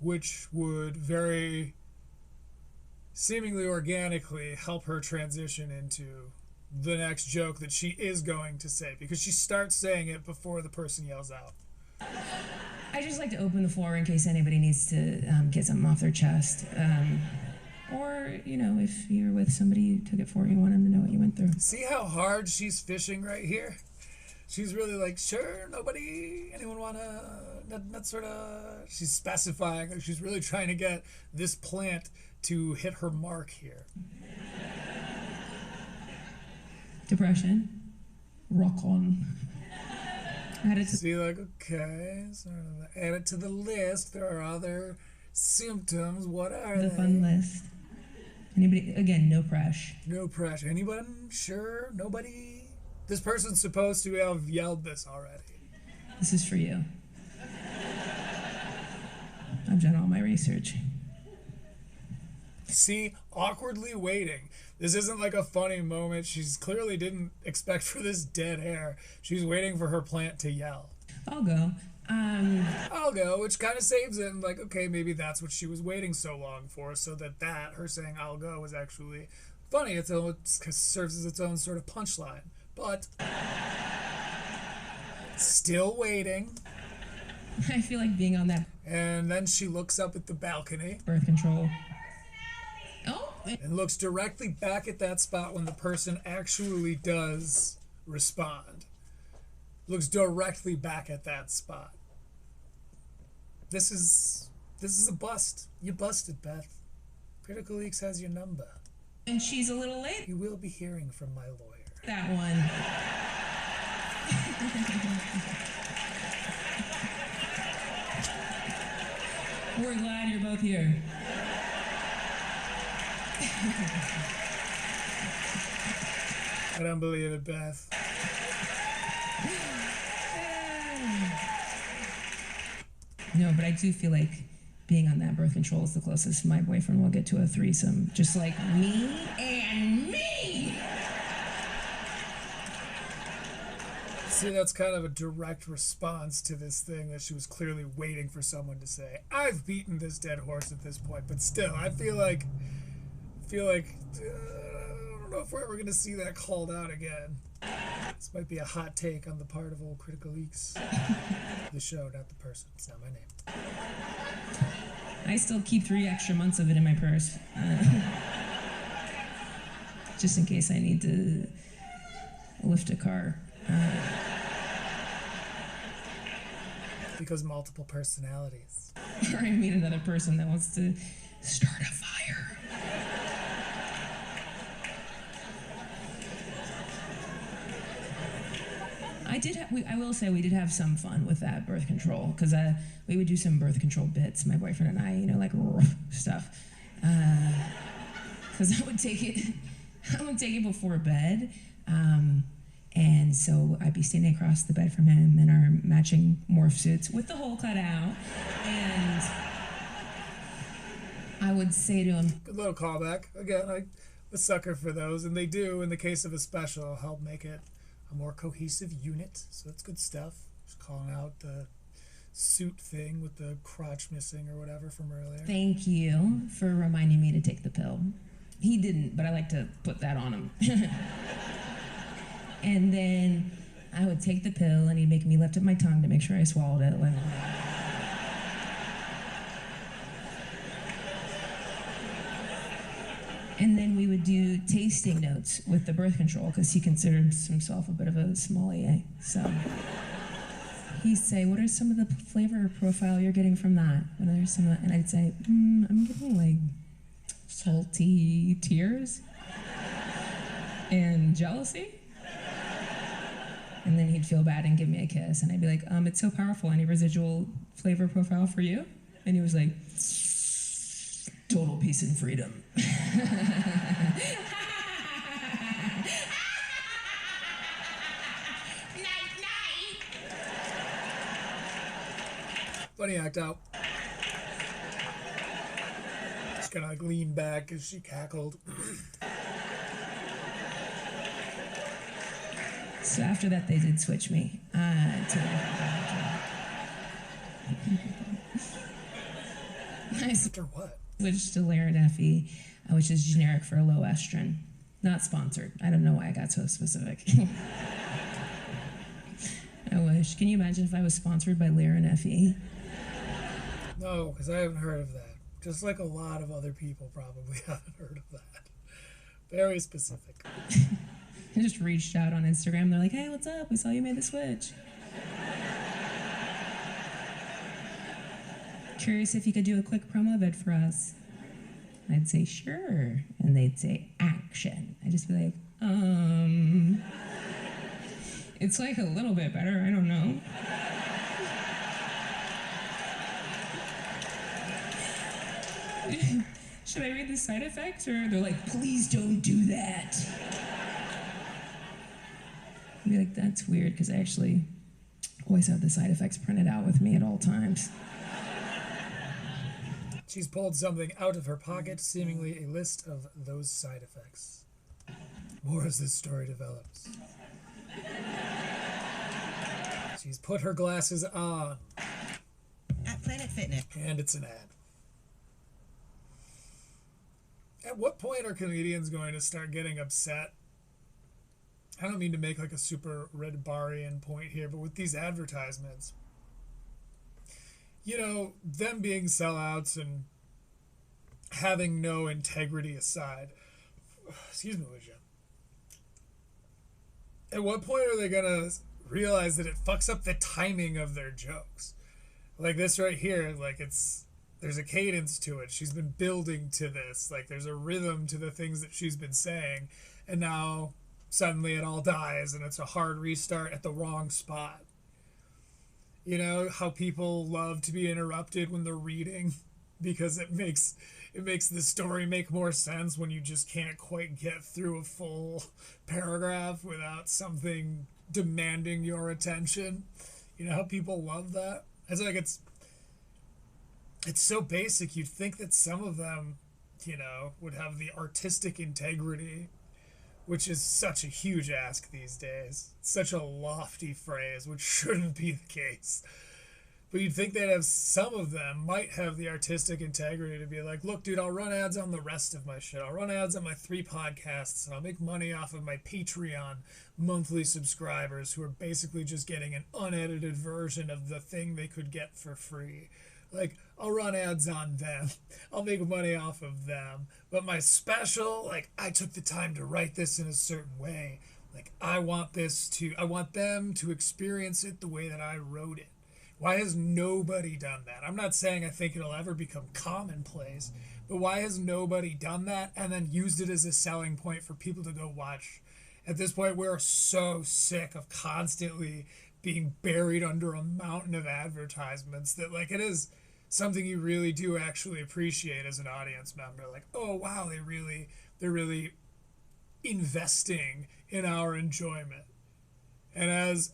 which would very seemingly organically help her transition into the next joke that she is going to say, because she starts saying it before the person yells out. I just like to open the floor in case anybody needs to get something off their chest. Or, you know, if you're with somebody who took it for you, want them to know what you went through. See how hard she's fishing right here? She's really like, sure, anyone want to, not sort of, she's specifying, like she's really trying to get this plant to hit her mark here. Depression. Rock on. See, like, okay, sort of add it to the list. There are other symptoms. What are they? The fun list. Anybody, again, no pressure. No pressure. Anyone? Sure? Nobody? This person's supposed to have yelled this already. This is for you. I've done all my research. See, awkwardly waiting. This isn't like a funny moment. She's clearly didn't expect for this dead air. She's waiting for her plant to yell. I'll go. I'll go, which kind of saves it. And like, okay, maybe that's what she was waiting so long for, so that her saying I'll go was actually funny. It serves as its own sort of punchline. But still waiting. I feel like being on that And then she looks up at the balcony birth control. Oh, and looks directly back at that spot when the person actually does respond. Looks directly back at that spot. This is a bust. You busted, Beth. Critical Eeks has your number. and she's a little late. You will be hearing from my lawyer. That one. We're glad you're both here. I don't believe it, Beth. No, but I do feel like being on that birth control is the closest my boyfriend will get to a threesome. Just like me and me. See, that's kind of a direct response to this thing that she was clearly waiting for someone to say. I've beaten this dead horse at this point, but still, I feel like I don't know if we're ever going to see that called out again. This might be a hot take on the part of old Critical Eeks. The show, not the person. It's not my name. I still keep 3 extra months of it in my purse. Just in case I need to lift a car. Because multiple personalities. Or I meet another person that wants to start a fire. I will say we did have some fun with that birth control, because we would do some birth control bits, my boyfriend and I, like stuff. Because I would take it before bed, and so I'd be standing across the bed from him in our matching morph suits with the hole cut out, and I would say to him, Good little callback. Again, I'm a sucker for those, and they do, in the case of a special, help make it a more cohesive unit, so that's good stuff. Just calling out the suit thing with the crotch missing or whatever from earlier. thank you for reminding me to take the pill. He didn't, but I like to put that on him. And then I would take the pill, and he'd make me lift up my tongue to make sure I swallowed it. Like, and then we would do tasting notes with the birth control, because he considered himself a bit of a sommelier. So he'd say, "What are some of the flavor profile you're getting from that?" And there's some, and I'd say, "I'm getting like salty tears and jealousy." And then he'd feel bad and give me a kiss, and I'd be like, "It's so powerful. Any residual flavor profile for you?" And he was like, "Total peace and freedom." Funny act out. Just kind of like lean back as she cackled. So after that, they did switch me to. I After what? switched to Laraneffy, which is generic for low estrogen. Not sponsored. I don't know why I got so specific. I wish. Can you imagine if I was sponsored by Laraneffy? No, because I haven't heard of that. Just like a lot of other people probably haven't heard of that. Very specific. I just reached out on Instagram. They're like, "Hey, what's up? We saw you made the switch. Curious if you could do a quick promo vid for us." I'd say, "Sure." And they'd say, "Action." I'd just be like, It's like a little bit better. I don't know. Should I read the side effects? Or they're like, "Please don't do that." I'd be like, that's weird, because I actually always have the side effects printed out with me at all times. She's pulled something out of her pocket, seemingly a list of those side effects. More as this story develops. She's put her glasses on. At Planet Fitness. And it's an ad. At what point are comedians going to start getting upset? I don't mean to make like a super Red Barian point here, but with these advertisements, you know, them being sellouts and having no integrity aside, excuse me, would you? At what point are they gonna realize that it fucks up the timing of their jokes? Like this right here, like there's a cadence to it. She's been building to this. Like there's a rhythm to the things that she's been saying, and now suddenly it all dies and it's a hard restart at the wrong spot. You know how people love to be interrupted when they're reading because it makes the story make more sense when you just can't quite get through a full paragraph without something demanding your attention. You know how people love that? It's like it's so basic. You'd think that some of them, you know, would have the artistic integrity, which is such a huge ask these days. It's such a lofty phrase, which shouldn't be the case. But you'd think they'd have, some of them might have the artistic integrity to be like, look, dude, I'll run ads on the rest of my shit. I'll run ads on my 3 podcasts, and I'll make money off of my Patreon monthly subscribers who are basically just getting an unedited version of the thing they could get for free. Like, I'll run ads on them. I'll make money off of them. But my special, like, I took the time to write this in a certain way. Like, I want them to experience it the way that I wrote it. Why has nobody done that? I'm not saying I think it'll ever become commonplace, but why has nobody done that and then used it as a selling point for people to go watch? At this point, we're so sick of constantly being buried under a mountain of advertisements that, like, it is something you really do actually appreciate as an audience member. Like, oh wow, they're really investing in our enjoyment. And as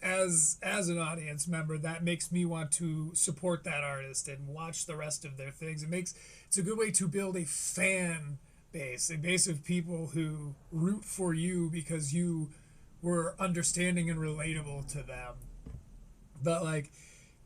an audience member, that makes me want to support that artist and watch the rest of their things. It's a good way to build a fan base, a base of people who root for you because you were understanding and relatable to them. But like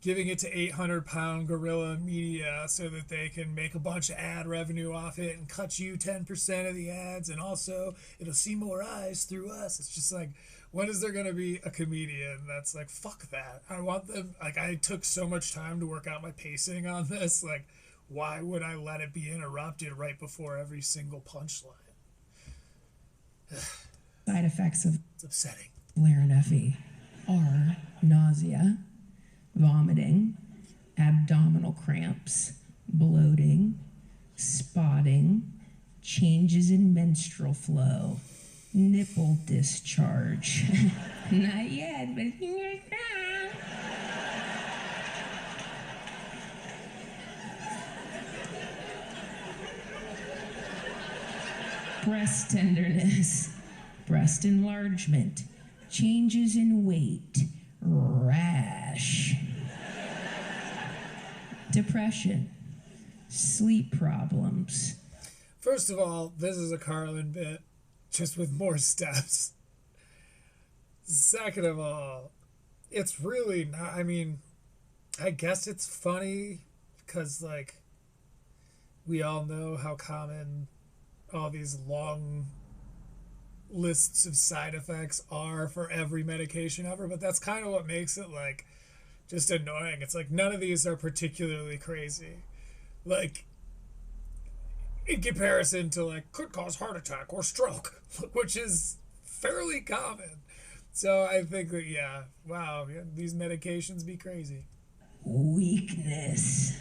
giving it to 800-pound guerrilla media so that they can make a bunch of ad revenue off it and cut you 10% of the ads, and also it'll see more eyes through us. It's just like, when is there going to be a comedian that's like, fuck that? I want them, like, I took so much time to work out my pacing on this. Like, why would I let it be interrupted right before every single punchline? Side effects of It's upsetting. Larinephy are nausea, vomiting, abdominal cramps, bloating, spotting, changes in menstrual flow, nipple discharge. Not yet, but here it comes. Breast tenderness, breast enlargement, changes in weight, rash, depression, sleep problems. First of all, this is a Carlin bit, just with more steps. Second of all, it's really not, I mean, I guess it's funny because, like, we all know how common all these long lists of side effects are for every medication ever, but that's kind of what makes it, like, just annoying. It's like none of these are particularly crazy. Like, in comparison to, like, could cause heart attack or stroke, which is fairly common. So I think that, yeah, wow, yeah, these medications be crazy. Weakness.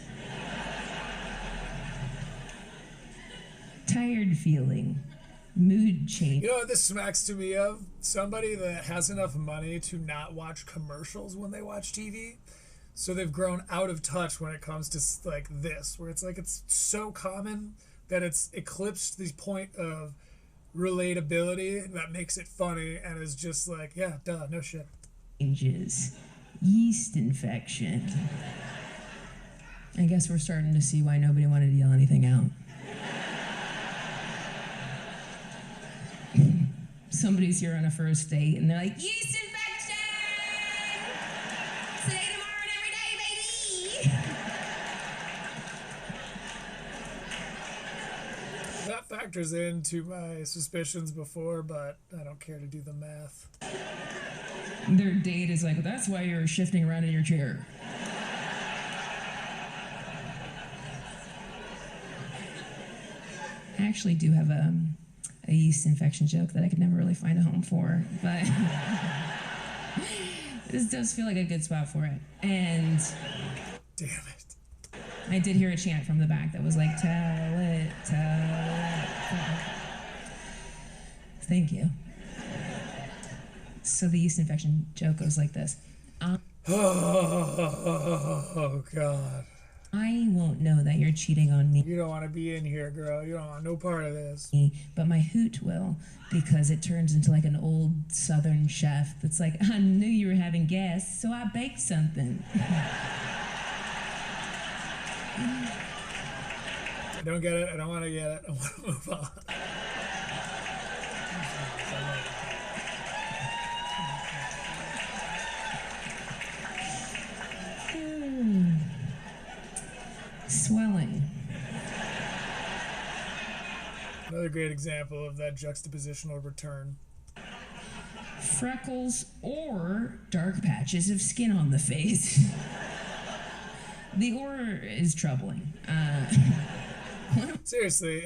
Tired feeling. Mood change. You know what this smacks to me of? Somebody that has enough money to not watch commercials when they watch TV. So they've grown out of touch when it comes to, like, this, where it's like it's so common that it's eclipsed the point of relatability that makes it funny and is just like, yeah, duh, no shit. Changes. Yeast infection. I guess we're starting to see why nobody wanted to yell anything out. Somebody's here on a first date and they're like, yeast infection! Today, tomorrow, and every day, baby! That factors into my suspicions before, but I don't care to do the math. Their date is like, that's why you're shifting around in your chair. I actually do have a yeast infection joke that I could never really find a home for, but this does feel like a good spot for it. And damn it. I did hear a chant from the back that was like, tell it, tell it. Thank you. So the yeast infection joke goes like this. Oh, God. I won't know that you're cheating on me. You don't want to be in here, girl. You don't want no part of this. But my hoot will, because it turns into like an old southern chef that's like, I knew you were having guests, so I baked something. I don't get it. I don't want to get it. I want to move on. Swelling. Another great example of that juxtapositional return. Freckles or dark patches of skin on the face. The or is troubling. Seriously,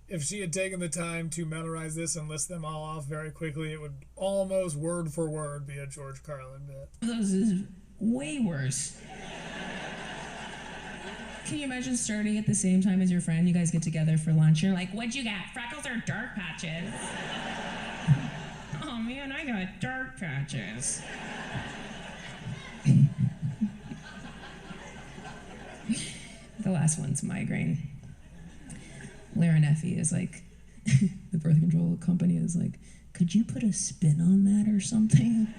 if she had taken the time to memorize this and list them all off very quickly, it would almost word for word be a George Carlin bit. Those is way worse. Can you imagine starting at the same time as your friend? You guys get together for lunch. You're like, what'd you got? Freckles or dark patches? Oh man, I got dark patches. The last one's migraine. Lara Neffy is like, the birth control company is like, could you put a spin on that or something?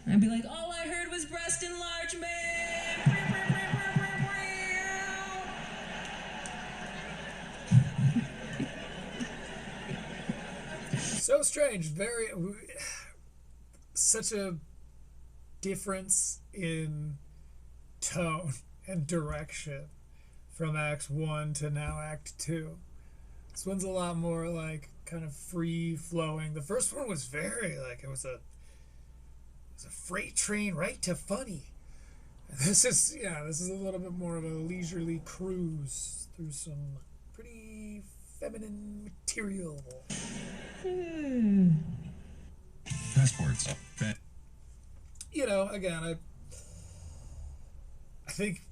I'd be like, all I heard was breast enlargement. So strange. Such a difference in tone and direction from Act 1 to now Act 2. This one's a lot more like kind of free flowing. The first one was very like it was a freight train right to funny. This is a little bit more of a leisurely cruise through some pretty feminine material. Passports. Again, I think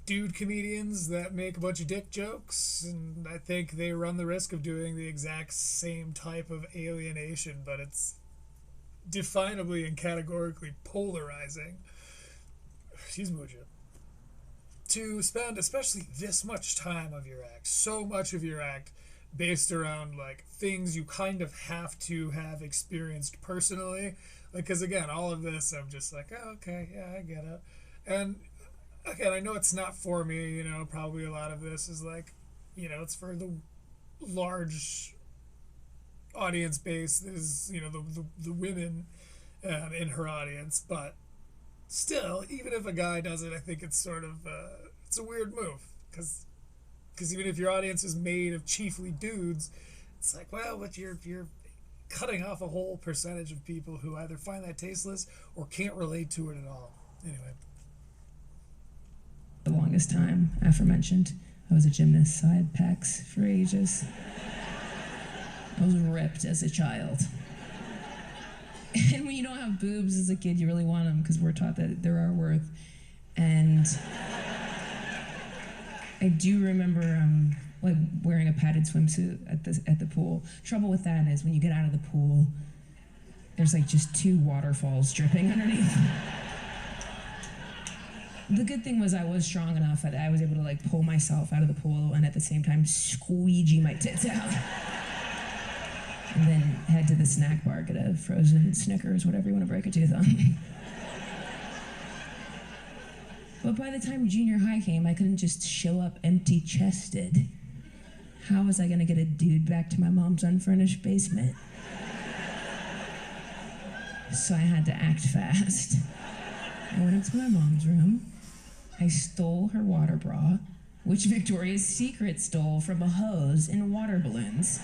dude comedians that make a bunch of dick jokes, and I think they run the risk of doing the exact same type of alienation, but it's definably and categorically polarizing. Excuse me, would you? To spend especially this much time of your act, so much of your act based around like things you kind of have to have experienced personally, like, because again, all of this I'm just like, oh, okay, yeah, I get it. And again, I know it's not for me, probably a lot of this is like, it's for the large audience base that is, the women in her audience, but still, even if a guy does it, I think it's sort of it's a weird move, because even if your audience is made of chiefly dudes, it's like, well, but you're cutting off a whole percentage of people who either find that tasteless or can't relate to it at all. Anyway. The longest time, aforementioned, I was a gymnast, so I had pecs for ages. I was ripped as a child. And when you don't have boobs as a kid, you really want them because we're taught that there are worth. And I do remember like wearing a padded swimsuit at the pool. Trouble with that is when you get out of the pool, there's like just 2 waterfalls dripping underneath. The good thing was I was strong enough that I was able to like pull myself out of the pool and at the same time squeegee my tits out. and then head to the snack bar, get a frozen Snickers, whatever you want to break a tooth on. But by the time junior high came, I couldn't just show up empty-chested. How was I gonna get a dude back to my mom's unfurnished basement? So I had to act fast. I went up to my mom's room. I stole her water bra, which Victoria's Secret stole from a hose in water balloons.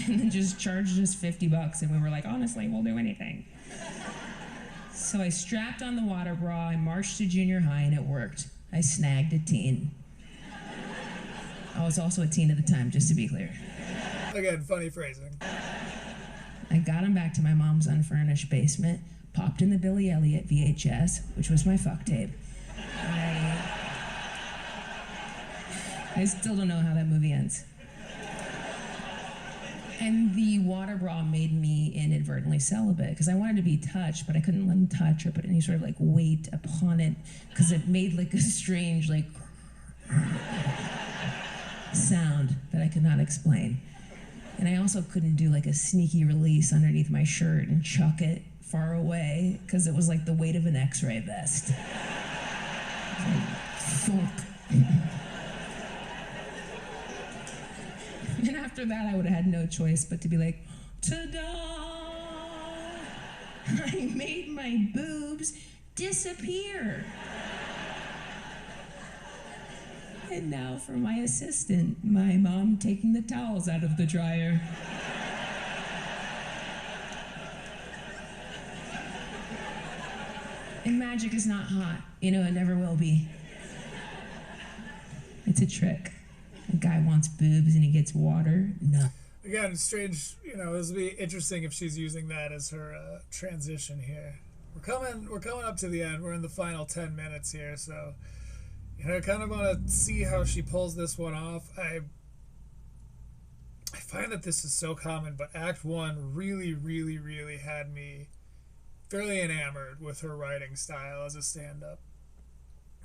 And then just charged us $50, and we were like, honestly, we'll do anything. So I strapped on the water bra, I marched to junior high, and it worked. I snagged a teen. I was also a teen at the time, just to be clear. Again, funny phrasing. I got him back to my mom's unfurnished basement, popped in the Billy Elliot VHS, which was my fuck tape. I still don't know how that movie ends. And the water bra made me inadvertently celibate because I wanted to be touched, but I couldn't let him touch or put any sort of like weight upon it because it made like a strange like sound that I could not explain. And I also couldn't do like a sneaky release underneath my shirt and chuck it far away because it was like the weight of an X-ray vest. Fuck. And after that, I would have had no choice but to be like, ta-da! I made my boobs disappear. And now for my assistant, my mom taking the towels out of the dryer. And magic is not hot. You know, it never will be. It's a trick. A guy wants boobs and he gets water. No. Again, strange, this would be interesting if she's using that as her transition here. We're coming up to the end. We're in the final 10 minutes here, so I kind of want to see how she pulls this one off. I find that this is so common, but Act 1 really, really, really had me fairly enamored with her writing style as a stand-up.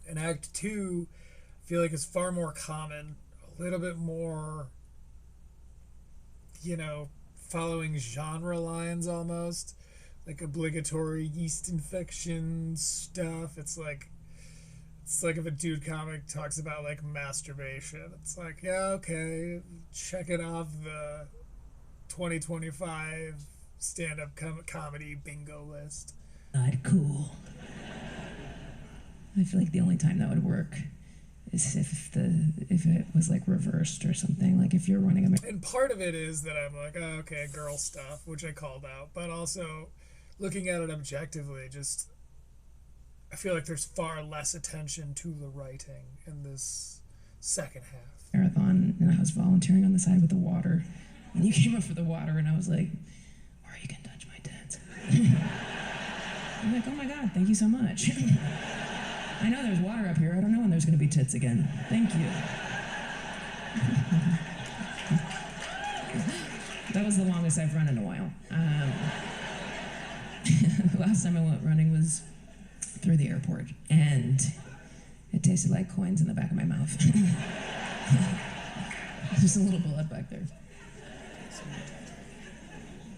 And Act 2, I feel like is far more common, a little bit more, following genre lines almost, like obligatory yeast infection stuff. It's like if a dude comic talks about like masturbation. It's like, yeah, okay, check it off the 2025 stand-up comedy bingo list. Not cool. I feel like the only time that would work is if it was like reversed or something. Like if you're running a... And part of it is that I'm like, oh, okay, girl stuff, which I called out. But also, looking at it objectively, just... I feel like there's far less attention to the writing in this second half. Marathon, and I was volunteering on the side with the water. And you came up for the water, and I was like, or you can touch my tits. I'm like, oh my God, thank you so much. I know there's water up here. I don't know when there's going to be tits again. Thank you. That was the longest I've run in a while. The last time I went running was through the airport, and it tasted like coins in the back of my mouth. Just a little blood back there.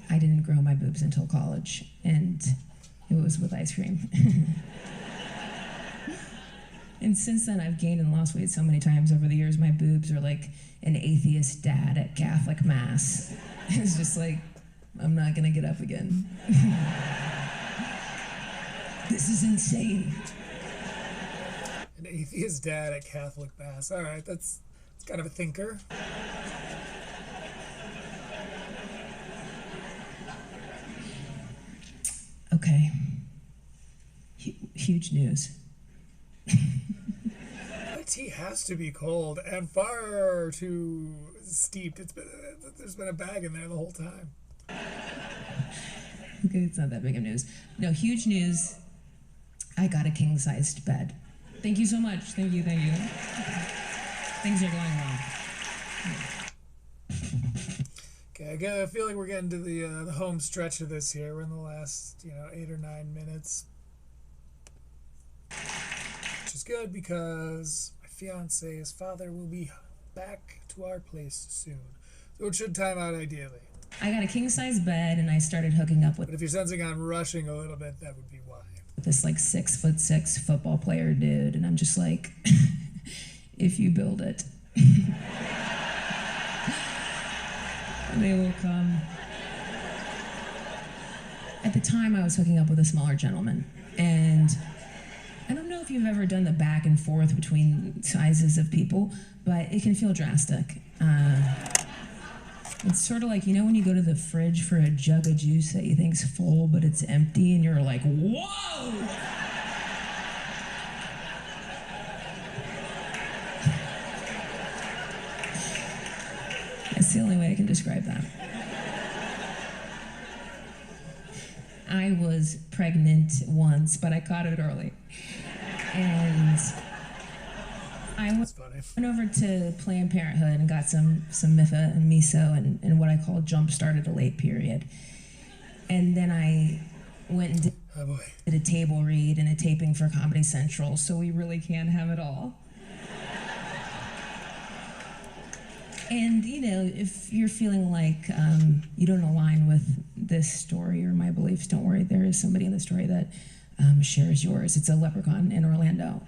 I didn't grow my boobs until college, and it was with ice cream. And since then, I've gained and lost weight so many times over the years. My boobs are like an atheist dad at Catholic Mass. It's just like, I'm not gonna get up again. This is insane. An atheist dad at Catholic Mass. All right, that's kind of a thinker. Okay. Huge news. My tea has to be cold and far too steeped. There's been a bag in there the whole time. Okay, it's not that big of news. No, huge news. I got a king-sized bed. Thank you so much. Thank you. Things are going well. Okay, I feel like we're getting to the home stretch of this here. We're in the last, 8 or 9 minutes. Which is good because my fiance's father will be back to our place soon. So it should time out ideally. I got a king-size bed, and I started hooking up with But if you're sensing I'm rushing a little bit, that would be why. this like 6'6" football player dude, and I'm just like, if you build it, they will come. At the time, I was hooking up with a smaller gentleman, and I don't know if you've ever done the back and forth between sizes of people, but it can feel drastic. It's sort of like, you know when you go to the fridge for a jug of juice that you think's full, but it's empty, and you're like, whoa! That's the only way I can describe that. I was pregnant once, but I caught it early. And I went over to Planned Parenthood and got some MIFA and MISO and what I call jump-started a late period. And then I went and did a table read and a taping for Comedy Central, so we really can have it all. And, you know, if you're feeling like you don't align with this story or my beliefs, don't worry, there is somebody in the story that shares yours. It's a leprechaun in Orlando.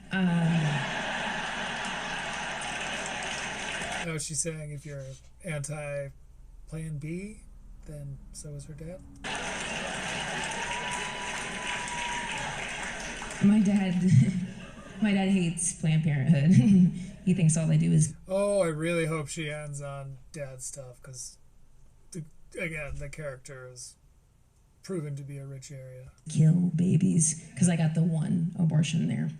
No, she's saying if you're anti-Plan B, then so is her dad. My dad hates Planned Parenthood. He thinks all they do is... Oh, I really hope she ends on dad stuff, because, again, the character is proven to be a rich area. Kill babies, because I got the one abortion there.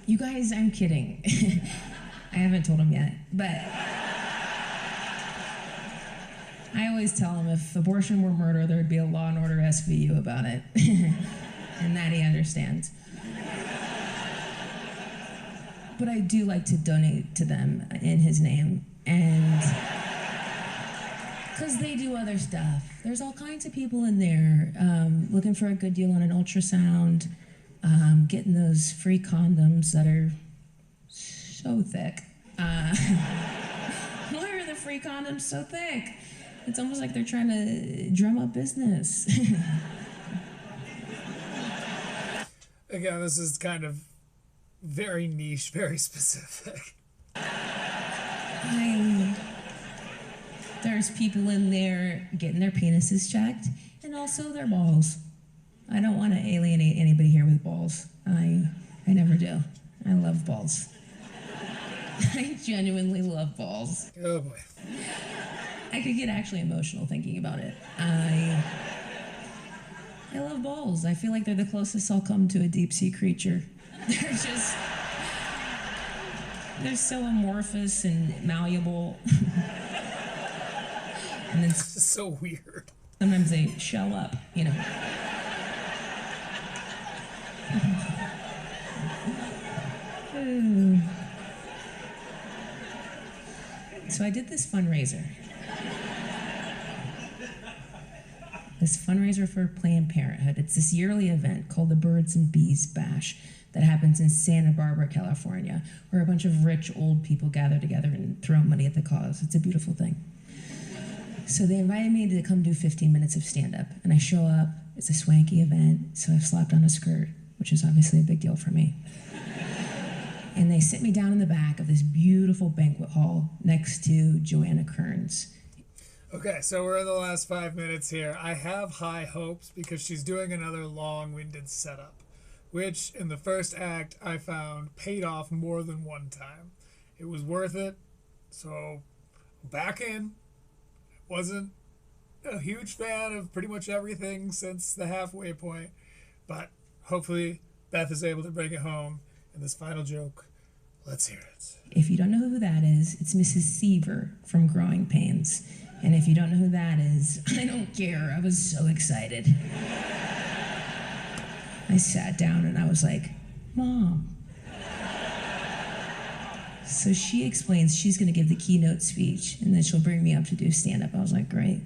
You guys, I'm kidding. I haven't told him yet, but I always tell him if abortion were murder, there'd be a Law and Order SVU about it, and that he understands. But I do like to donate to them in his name, and because they do other stuff. There's all kinds of people in there looking for a good deal on an ultrasound, getting those free condoms that are so thick. Why are the free condoms so thick? It's almost like they're trying to drum up business. Again, this is kind of very niche, very specific. There's people in there getting their penises checked and also their balls. I don't want to alienate anybody here with balls. I never do. I love balls. I genuinely love balls. Oh boy. I could get actually emotional thinking about it. I love balls. I feel like they're the closest I'll come to a deep sea creature. They're so amorphous and malleable. And then This is so weird. sometimes they shell up, you know. So I did this fundraiser. This fundraiser for Planned Parenthood. It's this yearly event called the Birds and Bees Bash that happens in Santa Barbara, California, where a bunch of rich old people gather together and throw money at the cause. It's a beautiful thing. So they invited me to come do 15 minutes of stand-up, and I show up. It's a swanky event, so I've slapped on a skirt, which is obviously a big deal for me. And they sit me down in the back of this beautiful banquet hall next to Joanna Kearns. Okay, so we're in the last 5 minutes here. I have high hopes because she's doing another long-winded setup, which in the first act I found paid off more than one time. It was worth it, so back in. Wasn't a huge fan of pretty much everything since the halfway point, but hopefully Beth is able to bring it home in this final joke. Let's hear it. If you don't know who that is, it's Mrs. Seaver from Growing Pains. And if you don't know who that is, I don't care. I was so excited. I sat down and I was like, Mom. So she explains she's going to give the keynote speech, and then she'll bring me up to do stand-up. I was like, great.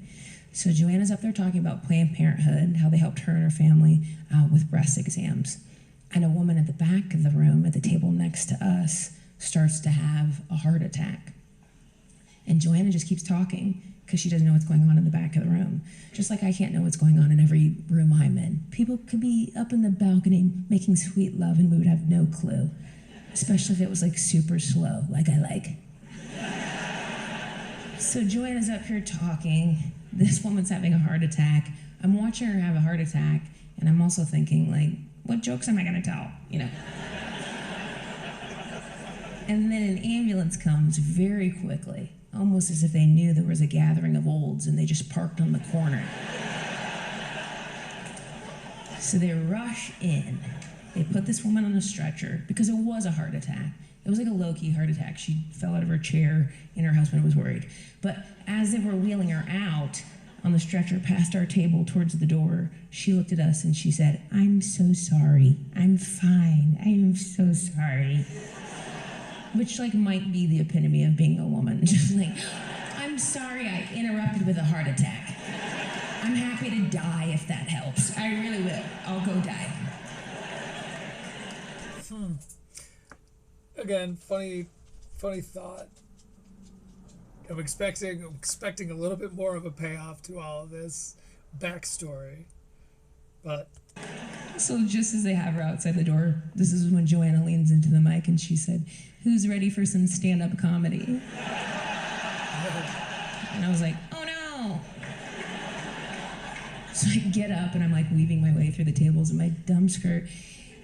So Joanna's up there talking about Planned Parenthood, how they helped her and her family out with breast exams. And a woman at the back of the room, at the table next to us, starts to have a heart attack. And Joanna just keeps talking because she doesn't know what's going on in the back of the room. Just like I can't know what's going on in every room I'm in. People could be up in the balcony making sweet love and we would have no clue. Especially if it was like super slow, like I like. So Joanna's up here talking. This woman's having a heart attack. I'm watching her have a heart attack, and I'm also thinking, like, what jokes am I gonna tell? You know? And then an ambulance comes very quickly, almost as if they knew there was a gathering of olds and they just parked on the corner. So they rush in. They put this woman on a stretcher because it was a heart attack. It was like a low-key heart attack. She fell out of her chair and her husband was worried. But as they were wheeling her out on the stretcher past our table towards the door, she looked at us and she said, "I'm so sorry. I'm fine. I am so sorry." Which like might be the epitome of being a woman. Just like, "I'm sorry I interrupted with a heart attack. I'm happy to die if that helps. I really will. I'll go die." Again, funny thought. I'm expecting a little bit more of a payoff to all of this backstory, but So just as they have her outside the door, this is when Joanna leans into the mic and she said, "Who's ready for some stand-up comedy?" And I was like, "Oh no!" So I get up and I'm like weaving my way through the tables in my dumb skirt.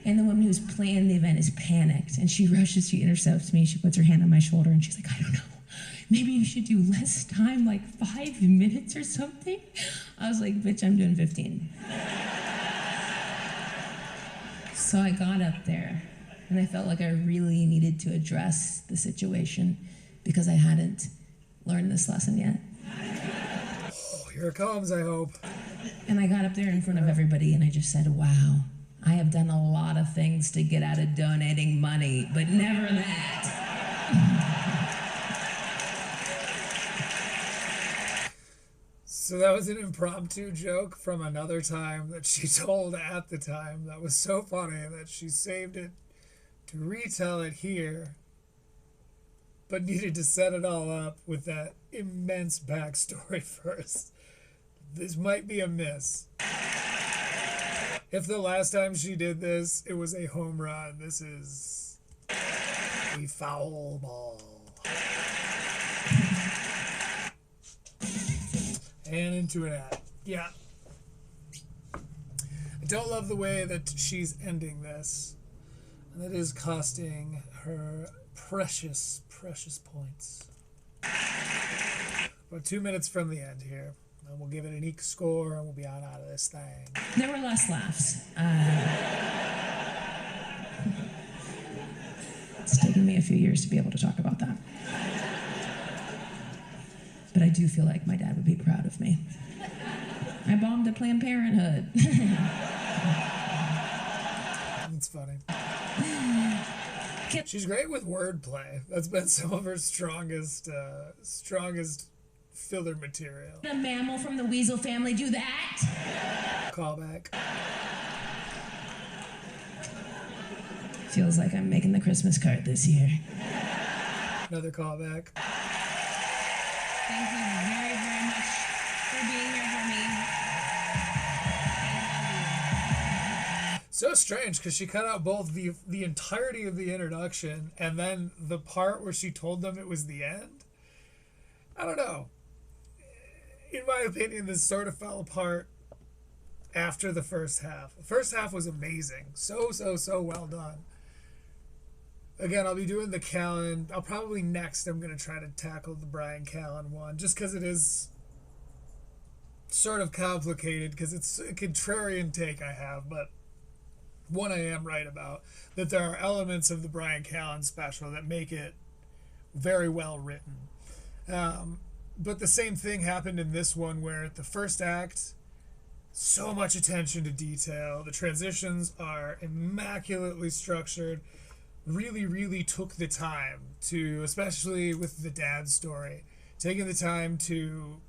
And the woman who's planned the event is panicked. And she rushes, she intercepts me, she puts her hand on my shoulder and she's like, "I don't know. Maybe you should do less time, like 5 minutes or something." I was like, "Bitch, I'm doing 15. So I got up there and I felt like I really needed to address the situation because I hadn't learned this lesson yet. oh, here it comes, I hope. And I got up there in front of everybody and I just said, "Wow, I have done a lot of things to get out of donating money, but never that." So that was an impromptu joke from another time that she told at the time that was so funny that she saved it to retell it here, but needed to set it all up with that immense backstory first. This might be a miss. If the last time she did this, it was a home run, this is a foul ball. And into an ad. Yeah. I don't love the way that she's ending this. And that is costing her precious, precious points. About 2 minutes from the end here. And we'll give it an Eek score and we'll be on out of this thing. There were less laughs. It's taken me a few years to be able to talk about that. But I do feel like my dad would be proud of me. I bombed a Planned Parenthood. It's funny. She's great with wordplay. That's been some of her strongest filler material. A mammal from the weasel family do that? Callback. Feels like I'm making the Christmas card this year. Another callback. Thank you very, very much for being here for me. So strange because she cut out both the entirety of the introduction and then the part where she told them it was the end. I don't know. In my opinion, this sort of fell apart after the first half. The first half was amazing. So well done. Again, I'll be doing the Callan. I'll probably next I'm going to try to tackle the Brian Callan one just because it is sort of complicated because it's a contrarian take I have, but one I am right about, that there are elements of the Brian Callan special that make it very well written. But the same thing happened in this one where the first act, so much attention to detail. The transitions are immaculately structured. Really took the time to, especially with the dad story, taking the time to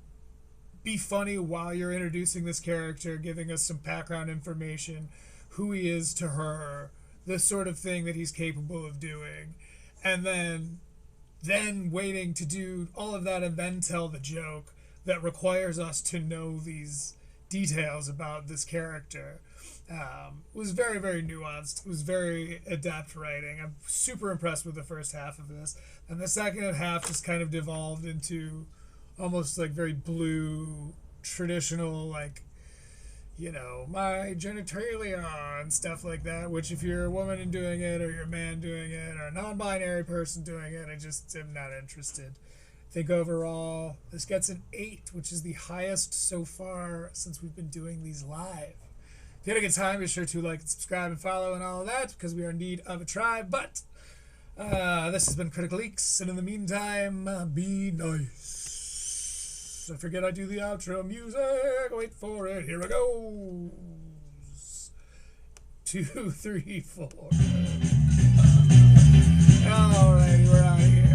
be funny while you're introducing this character, giving us some background information, who he is to her, the sort of thing that he's capable of doing, and then then waiting to do all of that and then tell the joke that requires us to know these details about this character was very, very nuanced. It was very adept writing. I'm super impressed with the first half of this. And the second half just kind of devolved into almost like very blue, traditional, like, you know, my genitalia and stuff like that, which if you're a woman and doing it, or you're a man doing it, or a non-binary person doing it, I just am not interested. I think overall, this gets an 8, which is the highest so far since we've been doing these live. If you had a good time, be sure to like and subscribe and follow and all of that, because we are in need of a tribe. But this has been Critical Eeks, and in the meantime, be nice. I forget I do the outro music. Wait for it. Here it goes. 2, 3, 4. Alrighty, we're out of here.